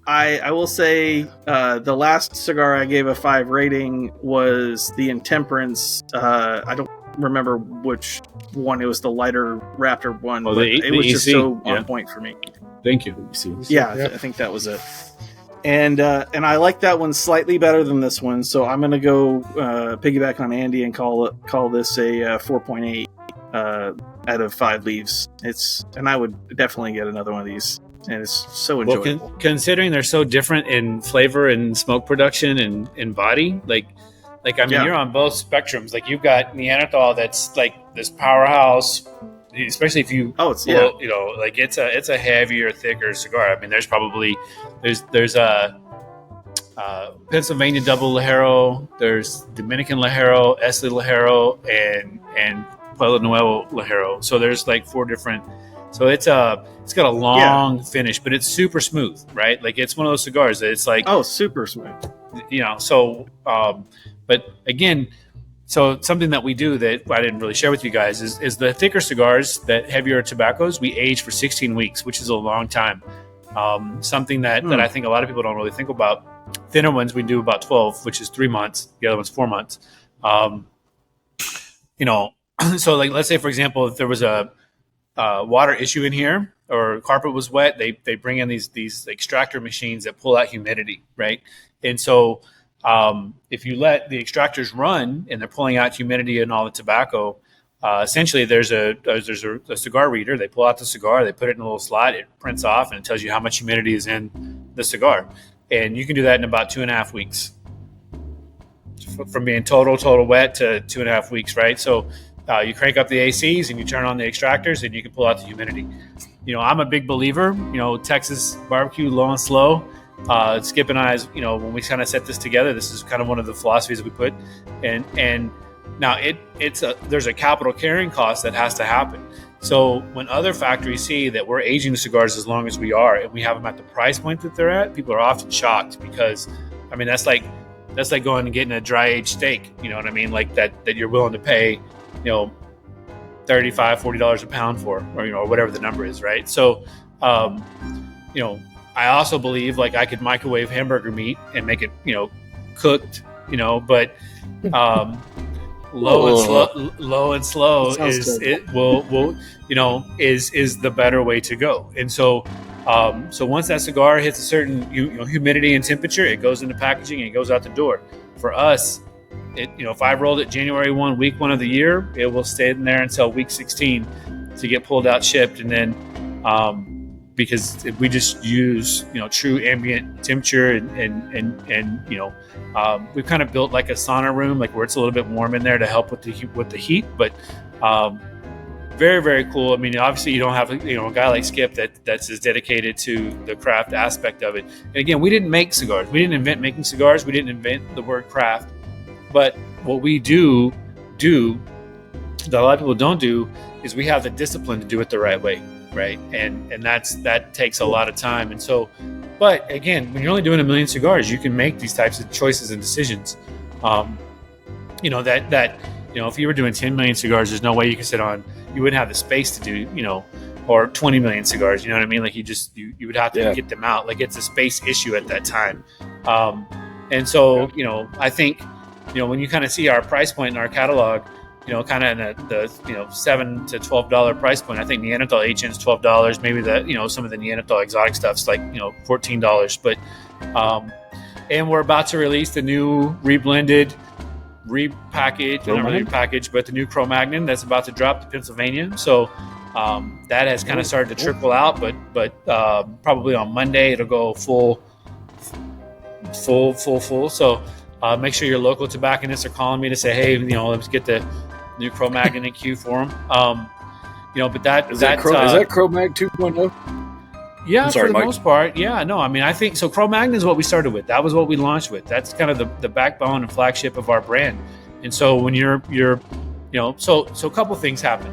I will say the last cigar I gave a 5 rating was the Intemperance. I don't remember which one. It was the lighter Raptor one. Oh, but the it was just EC, so on point for me. Thank you. Yeah, I think that was it. And I like that one slightly better than this one, so I'm gonna go piggyback on Andy and call this a 4.8 out of 5 leaves. And I would definitely get another one of these, and it's so enjoyable. Well, considering they're so different in flavor and smoke production and in body, you're on both spectrums. Like, you've got Neanderthal that's like this powerhouse. Especially if you, it's a heavier, thicker cigar. I mean, there's a Pennsylvania double Ligero, there's Dominican Ligero, Esteli Ligero, and Pueblo Nuevo Ligero. So there's like 4 different. So it's got a long finish, but it's super smooth, right? Like, it's one of those cigars that it's like, super smooth. So, but again, So something that we do that I didn't really share with you guys is the thicker cigars, that heavier tobaccos, we age for 16 weeks, which is a long time. Something that I think a lot of people don't really think about. Thinner ones we do about 12, which is 3 months. The other one's 4 months. So like, let's say, for example, if there was a water issue in here or carpet was wet, they bring in these extractor machines that pull out humidity, right? And so if you let the extractors run and they're pulling out humidity and all the tobacco, essentially there's a cigar reader. They pull out the cigar, they put it in a little slot, it prints off, and it tells you how much humidity is in the cigar. And you can do that in about 2.5 weeks. From being total wet to 2.5 weeks, right? So you crank up the ACs and you turn on the extractors and you can pull out the humidity. I'm a big believer, Texas barbecue, low and slow. Skip and I, when we kind of set this together, this is kind of one of the philosophies that we put. And now there's a capital carrying cost that has to happen. So when other factories see that we're aging the cigars as long as we are, and we have them at the price point that they're at, people are often shocked because, that's like going and getting a dry aged steak. You know what I mean? Like that you're willing to pay, $35, $40 a pound for, or whatever the number is, right? So, I also believe like I could microwave hamburger meat and make it, cooked, but low and slow is the better way to go. And so once that cigar hits a certain humidity and temperature, it goes into packaging and it goes out the door. For us, if I rolled it January 1, week 1 of the year, it will stay in there until week 16 to get pulled out, shipped, and then because we just use true ambient temperature and we've kind of built like a sauna room, like where it's a little bit warm in there to help with the heat, but very, very cool. Obviously you don't have a guy like Skip that's as dedicated to the craft aspect of it. And again, we didn't make cigars. We didn't invent making cigars. We didn't invent the word craft. But what we do that a lot of people don't do is we have the discipline to do it the right way, right? And that takes a lot of time. And so, but again, when you're only doing 1 million cigars, you can make these types of choices and decisions. If you were doing 10 million cigars, there's no way you you wouldn't have the space to do, or 20 million cigars, you know what I mean? Like you would have to get them out. Like it's a space issue at that time. And so, I think, when you kind of see our price point in our catalog, kind of in the $7 to $12 price point. I think Neanderthal HN is $12. Maybe some of the Neanderthal exotic stuff's like $14. But and we're about to release the new repackaged, but the new Cro-Magnon that's about to drop to Pennsylvania. So that has kind of started to trickle out, but probably on Monday it'll go full. So make sure your local tobacconists are calling me to say, hey, let's get the new Cro-Magnon in queue for them. But is that Cro-Mag 2.0? Yeah, for the most part. Yeah, no, I think so. Cro-Magnon is what we started with. That was what we launched with. That's kind of the backbone and flagship of our brand. And so when you're so a couple things happen.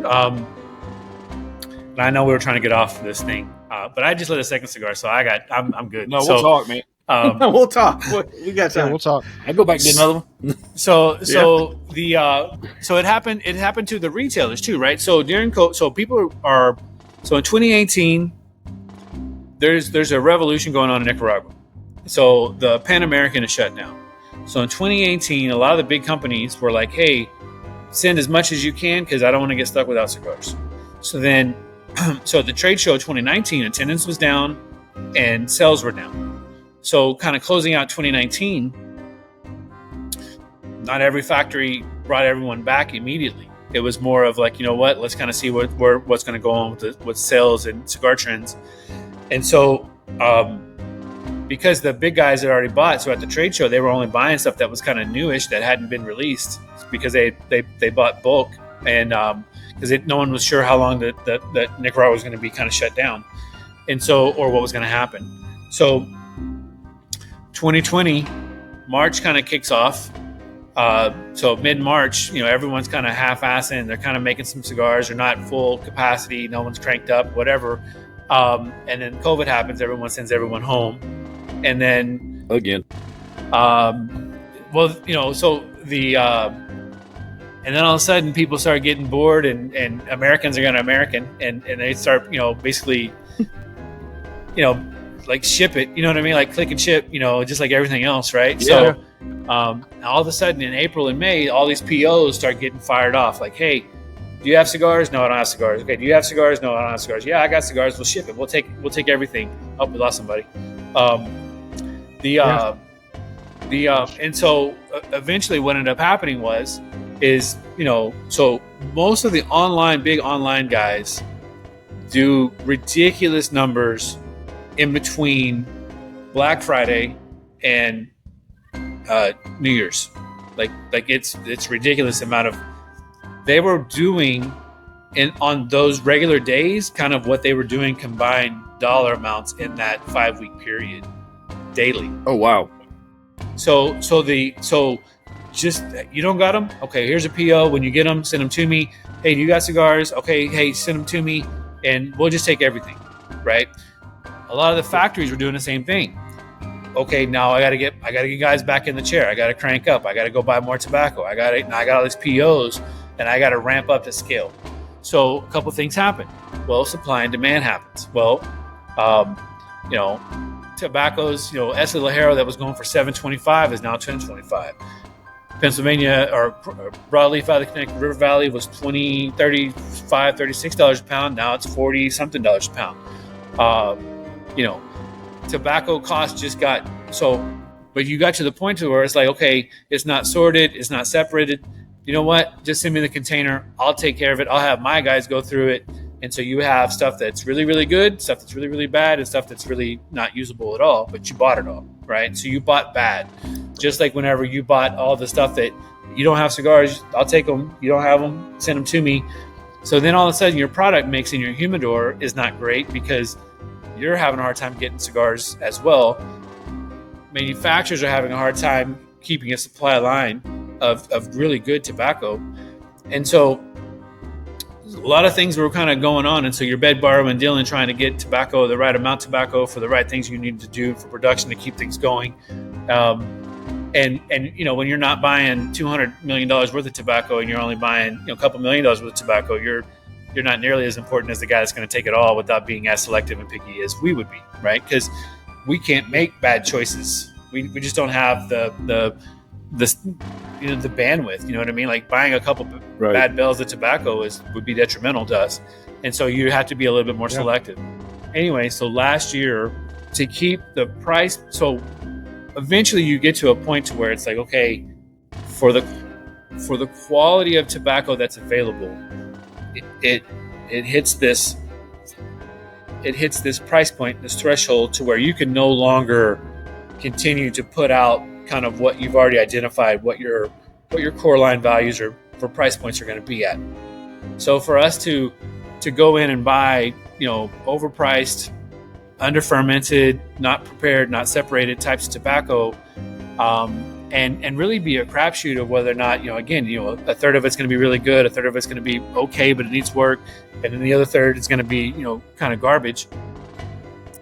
And I know we were trying to get off this thing, but I just lit a second cigar, so I'm good. No, we'll talk, man. We'll talk. We got time. Yeah, we'll talk. I go back and get another one. So it happened. It happened to the retailers too, right? So during people are in 2018. There's a revolution going on in Nicaragua. So the Pan American is shut down. So in 2018, a lot of the big companies were like, hey, send as much as you can because I don't want to get stuck without cigars. So then, the trade show 2019, attendance was down and sales were down. So kind of closing out 2019, not every factory brought everyone back immediately. It was more of like, let's kind of see what's going to go on with sales and cigar trends. And so, because the big guys had already bought, so at the trade show, they were only buying stuff that was kind of newish that hadn't been released because they bought bulk. And because no one was sure how long that Nicaragua was going to be kind of shut down. And so, or what was going to happen. So 2020, March kind of kicks off. So mid-March, everyone's kind of half-assing. They're kind of making some cigars. They're not full capacity. No one's cranked up, whatever. And then COVID happens. Everyone sends everyone home. And then again, so the And then all of a sudden people start getting bored and Americans are going to American and they start, basically, like ship it, you know what I mean? Like click and ship, just like everything else. Right. Yeah. So, all of a sudden in April and May, all these POs start getting fired off. Like, hey, do you have cigars? No, I don't have cigars. Okay. Do you have cigars? No, I don't have cigars. Yeah, I got cigars. We'll ship it. We'll take everything. Oh, we lost somebody. And so eventually what ended up happening is so most of the big online guys do ridiculous numbers in between Black Friday and New Year's. Like it's ridiculous amount of they were doing on those regular days kind of what they were doing combined dollar amounts in that 5-week period daily. Oh wow. So just you don't got them? Okay, here's a PO. When you get them, send them to me. Hey, do you got cigars? Okay, hey, send them to me, and we'll just take everything, right? A lot of the factories were doing the same thing. Okay, now I gotta get guys back in the chair. I gotta crank up. I gotta go buy more tobacco. I got all these POs, and I gotta ramp up to scale. So a couple things happen. Well, supply and demand happens. Well, tobacco's, Esa Ligero that was going for $7.25 is now $10.25. Pennsylvania or broadleaf out of the Connecticut River Valley was $20, $35, $36 a pound. Now it's $40 something a pound. Tobacco costs just got so, but you got to the point to where it's like, okay, it's not sorted, it's not separated. You know what? Just send me the container. I'll take care of it. I'll have my guys go through it. And so you have stuff that's really, really good, stuff that's really, really bad, and stuff that's really not usable at all, but you bought it all, right? So you bought bad. Just like whenever you bought all the stuff that you don't have cigars, I'll take them. You don't have them, send them to me. So then all of a sudden your product mix in your humidor is not great because you're having a hard time getting cigars as well. Manufacturers are having a hard time keeping a supply line of really good tobacco. And so a lot of things were kind of going on. And so you're bed borrowing, dealing, trying to get tobacco, the right amount of tobacco for the right things you need to do for production to keep things going. And when you're not buying $200 million worth of tobacco and you're only buying a couple $1 million worth of tobacco, you're not nearly as important as the guy that's going to take it all without being as selective and picky as we would be, right? Because we can't make bad choices. We just don't have the bandwidth. You know what I mean? Like buying a couple bad bells of tobacco would be detrimental to us, and so you have to be a little bit more selective. Anyway, so last year to keep the price, so eventually you get to a point to where it's like, okay, for the quality of tobacco that's available, it hits this price point, this threshold, to where you can no longer continue to put out kind of what you've already identified, what your core line values or for price points are going to be at. So for us to go in and buy, overpriced, under fermented, not prepared, not separated types of tobacco, and really be a crapshoot of whether or not, a third of it's going to be really good, a third of it's going to be okay, but it needs work, and then the other third is going to be, kind of garbage.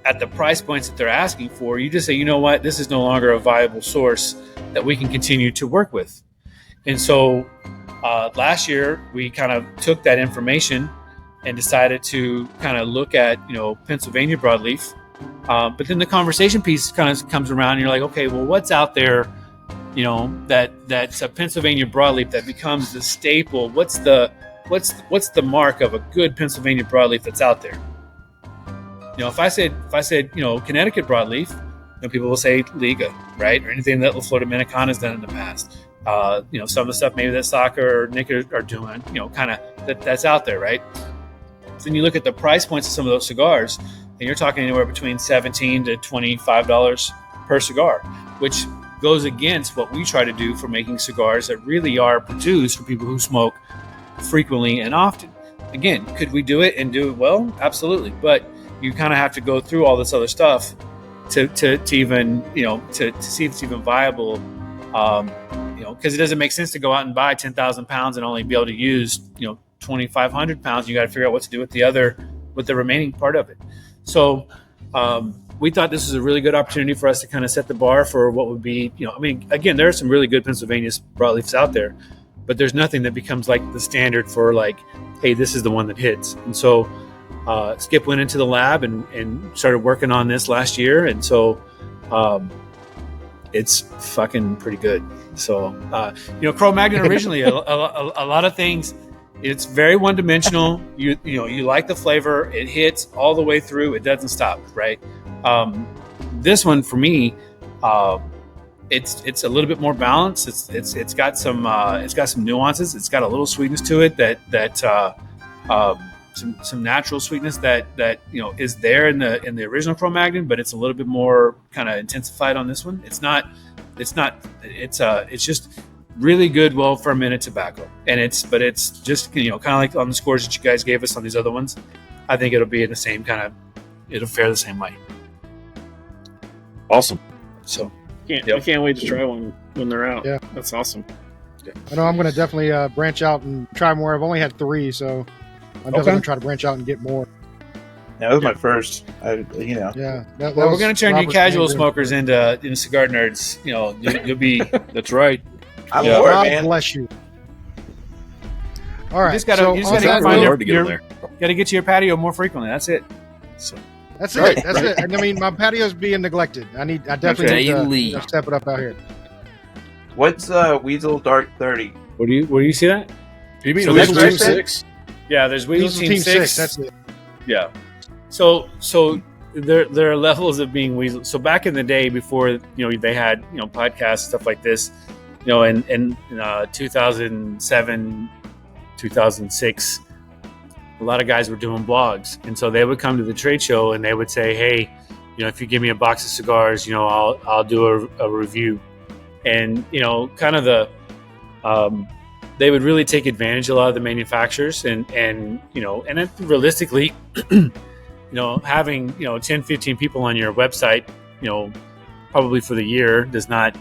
At the price points that they're asking for, you just say, you know what, this is no longer a viable source that we can continue to work with. And so last year, we kind of took that information and decided to kind of look at, Pennsylvania broadleaf. But then the conversation piece kind of comes around and you're like, okay, well, what's out there, that's a Pennsylvania broadleaf that becomes the staple? What's the mark of a good Pennsylvania broadleaf that's out there? If I said, Connecticut broadleaf, people will say Liga, right? Or anything that La Flor Dominicana has done in the past. Some of the stuff maybe that Saka or Nick are doing, kind of that's out there, right? So then you look at the price points of some of those cigars, and you're talking anywhere between $17 to $25 per cigar, which goes against what we try to do for making cigars that really are produced for people who smoke frequently and often. Again, could we do it and do it well? Absolutely. But you kind of have to go through all this other stuff to even, to see if it's even viable, because it doesn't make sense to go out and buy 10,000 pounds and only be able to use, 2,500 pounds. You got to figure out what to do with the remaining part of it. So we thought this was a really good opportunity for us to kind of set the bar for what would be, again, there are some really good Pennsylvania broadleafs out there, but there's nothing that becomes like the standard for like, hey, this is the one that hits. And so Skip went into the lab and started working on this last year, and so it's fucking pretty good. So Cro-Magnon originally a lot of things, it's very one-dimensional. You like the flavor, it hits all the way through, it doesn't stop, right? This one for me, it's a little bit more balanced. It's got some nuances. It's got a little sweetness to it that some natural sweetness that is there in the original Cro-Magnon, but it's a little bit more kind of intensified on this one. It's just really good, well fermented tobacco, and it's just kind of like on the scores that you guys gave us on these other ones. I think it'll be in the same it'll fare the same way. Awesome. So I can't wait to try one when they're out. Yeah, that's awesome. I know I'm going to definitely branch out and try more. I've only had 3, so I'm definitely going to try to branch out and get more. Yeah, that was my first. Yeah. We're going to turn you casual smokers into cigar nerds. You'll be. That's right. I'm God man. bless you. All right. You just got to get to your patio more frequently. That's it. So. That's it. That's it. And I mean, my patio's being neglected. I definitely need to step it up out here. What's Weasel Dark 30? Where do you see that? You mean Weasel Team 6? Yeah, there's Weasel Team 6. That's it. Yeah. So there are levels of being Weasel. So back in the day, before they had podcasts, stuff like this, in 2007, 2006. A lot of guys were doing blogs, and so they would come to the trade show and they would say, hey, if you give me a box of cigars, I'll do a review. And kind of they would really take advantage of a lot of the manufacturers, and then realistically having 10, 15 people on your website probably for the year does not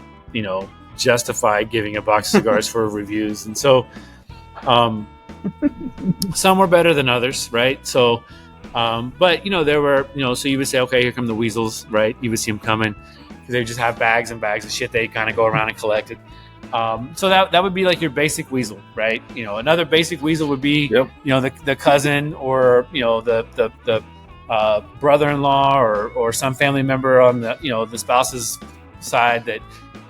justify giving a box of cigars for reviews. And so some were better than others, right? So, but there were, so you would say, okay, here come the weasels, right? You would see them coming because they would just have bags and bags of shit they kind of go around and collected. So that would be like your basic weasel, right? Another basic weasel would be, the cousin or the brother-in-law or some family member on the spouse's side that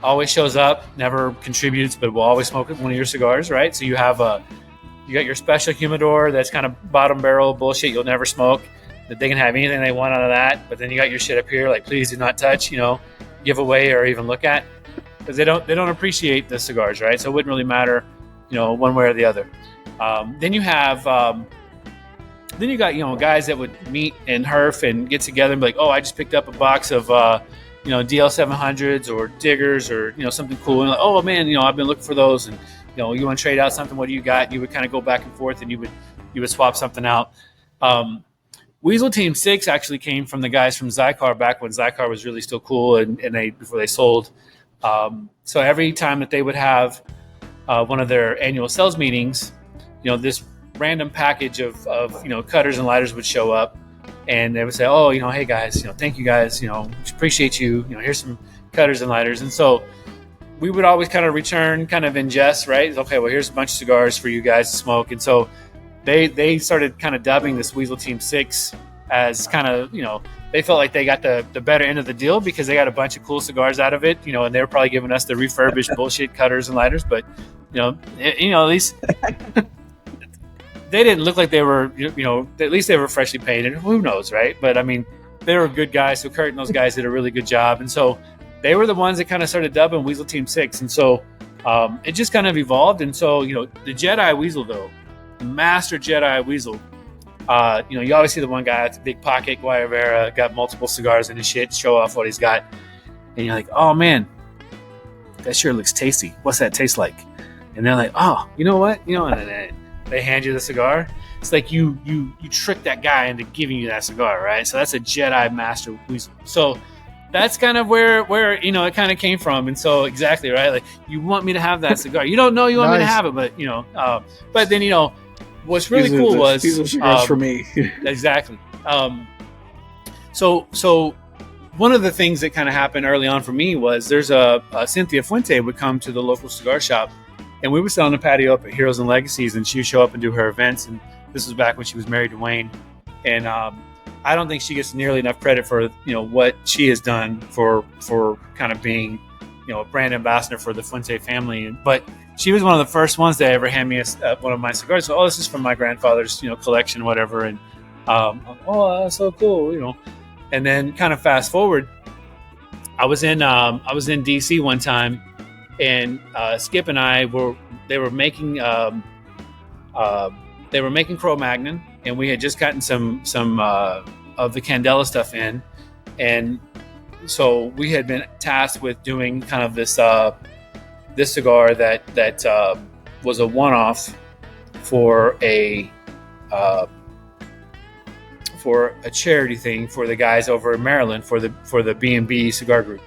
always shows up, never contributes, but will always smoke one of your cigars, right? So you have you got your special humidor that's kind of bottom barrel bullshit you'll never smoke, that they can have anything they want out of that. But then you got your shit up here like, please do not touch, give away or even look at, because they don't appreciate the cigars, right? So it wouldn't really matter, one way or the other. Then you have you got guys that would meet in Herf and get together and be like, oh, I just picked up a box of DL700s or Diggers or something cool, and like, oh man, I've been looking for those, and you want to trade out something, what do you got? And you would kind of go back and forth, and you would swap something out. Weasel Team 6 actually came from the guys from Zycar back when Zycar was really still cool, and before they sold. So every time that they would have one of their annual sales meetings, this random package of cutters and lighters would show up, and they would say, oh, hey guys, thank you guys, appreciate you, here's some cutters and lighters. And so we would always kind of return kind of in jest, right? Okay, well, here's a bunch of cigars for you guys to smoke. And so they started kind of dubbing this Weasel Team 6 as kind of, they felt like they got the better end of the deal because they got a bunch of cool cigars out of it, and they were probably giving us the refurbished bullshit cutters and lighters. But, at least they didn't look like they were, at least they were freshly painted. Who knows, right? But, I mean, they were good guys. So Kurt and those guys did a really good job. And so they were the ones that kind of started dubbing Weasel Team 6. And so it just kind of evolved. And so, the Jedi Weasel, though, the Master Jedi Weasel, you always see the one guy with the big pocket, Guayavera, got multiple cigars in his shit, show off what he's got. And you're like, oh, man, that sure looks tasty. What's that taste like? And they're like, oh, you know what? And then they hand you the cigar. It's like you trick that guy into giving you that cigar, right? So that's a Jedi Master Weasel. So that's kind of where it kind of came from. And so exactly, right? Like, you want me to have that cigar. You don't know you want me to have it, but but then what's really cool was these are cigars for me. Exactly. So one of the things that kind of happened early on for me was there's a Cynthia Fuente would come to the local cigar shop And we would sit on the patio up at Heroes and Legacies, and she would show up and do her events. And this was back when she was married to Wayne. And I don't think she gets nearly enough credit for, what she has done for kind of being, a brand ambassador for the Fuente family. But she was one of the first ones to ever hand me one of my cigars. So, this is from my grandfather's, collection, whatever. And that's so cool, And then kind of fast forward, I was in DC one time, and Skip and I they were making Cro-Magnon, and we had just gotten some of the Candela stuff in, and so we had been tasked with doing kind of this cigar that was a one-off for a charity thing for the guys over in Maryland for the B&B cigar group.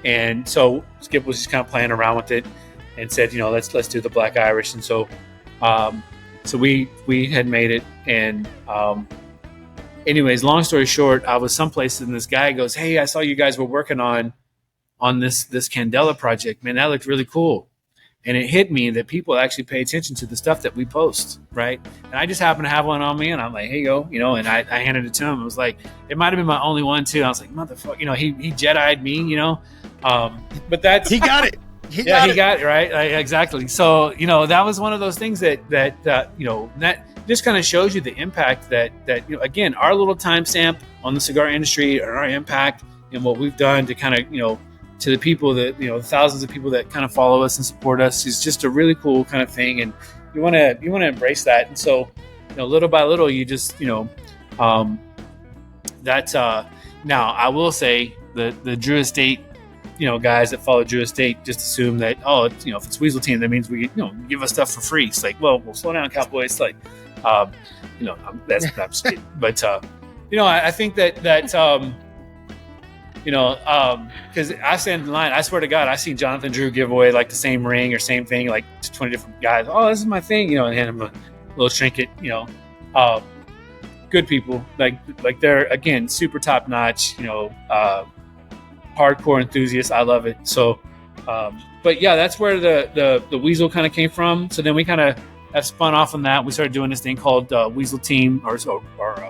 And so Skip was just kind of playing around with it and said, let's do the Black Irish. And so we had made it. And anyways, long story short, I was someplace and this guy goes, "Hey, I saw you guys were working on this Candela project. Man, that looked really cool." And it hit me that people actually pay attention to the stuff that we post, right? And I just happened to have one on me, and I'm like, "Hey, yo," and I handed it to him. It was like, it might have been my only one too. I was like, "Motherfucker," he Jedi'd me, But that's he got it. He got it right, exactly. So that was one of those things that just kind of shows you the impact that again, our little timestamp on the cigar industry and our impact and what we've done to kind of to the people that thousands of people that kind of follow us and support us is just a really cool kind of thing, and you want to embrace that. And so little by little, you just that's now I will say the Drew Estate guys that follow Drew Estate just assume that if it's Weasel Team, that means we give us stuff for free. It's like, well, slow down, cowboy. It's like that's I'm just kidding. But I think that because I stand in line, I swear to God, I seen Jonathan Drew give away like the same ring or same thing like to 20 different guys. "Oh, this is my thing," and hand him a little trinket. Good people, like they're again super top notch. Hardcore enthusiasts. I love it. So, but yeah, that's where the Weasel kind of came from. So then we kind of have spun off on that. We started doing this thing called Weasel Team or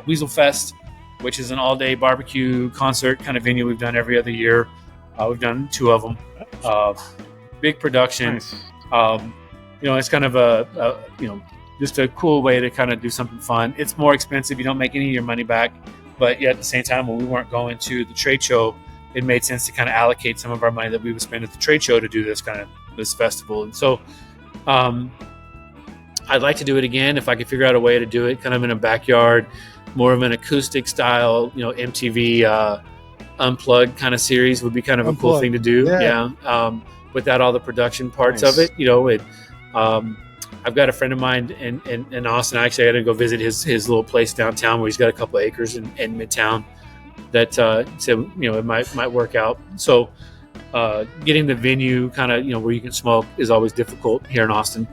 Weasel Fest, which is an all-day barbecue concert kind of venue we've done every other year. We've done 2 of them. Big production. Nice. It's kind of just a cool way to kind of do something fun. It's more expensive. You don't make any of your money back. But yet at the same time, when we weren't going to the trade show, it made sense to kind of allocate some of our money that we would spend at the trade show to do this festival. And so I'd like to do it again if I could figure out a way to do it kind of in a backyard, more of an acoustic style, MTV Unplugged kind of series would be kind of a cool thing to do. Yeah. Without all the production parts of it, I've got a friend of mine in Austin. Actually, I got to go visit his little place downtown where he's got a couple of acres in Midtown that said, it might work out. So getting the venue kind of, where you can smoke is always difficult here in Austin.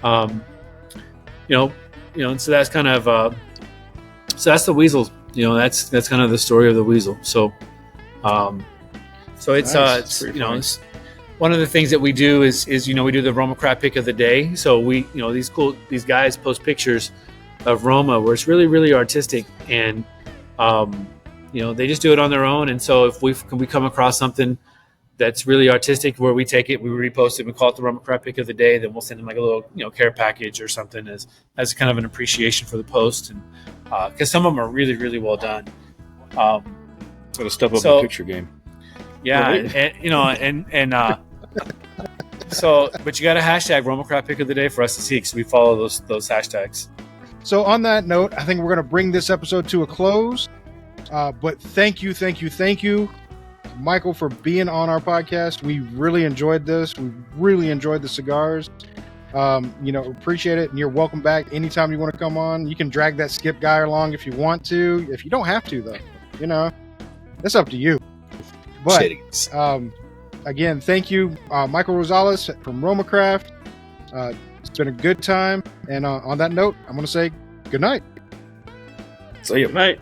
And so that's kind of, so that's the Weasel, that's kind of the story of the Weasel. So, it's, nice. It's one of the things that we do is we do the RoMa Craft Pick of the Day. So we, these guys post pictures of RoMa where it's really, really artistic, and, they just do it on their own. And so if we come across something that's really artistic where we take it, we repost it, we call it the RoMa Craft Pick of the Day, then we'll send them like a little, care package or something as kind of an appreciation for the post. And because some of them are really, really well done. Got to step up the picture game. Yeah. Right? So, but you got to hashtag RoMa Craft Pick of the Day for us to see, because we follow those hashtags. So on that note, I think we're going to bring this episode to a close. But thank you, Michael, for being on our podcast. We really enjoyed this. We really enjoyed the cigars. Appreciate it. And you're welcome back anytime you want to come on. You can drag that Skip guy along if you want to. If you don't have to, though, that's up to you. But again, thank you, Michael Rosales from RoMa Craft. It's been a good time. And on that note, I'm going to say good night. See you. Good night.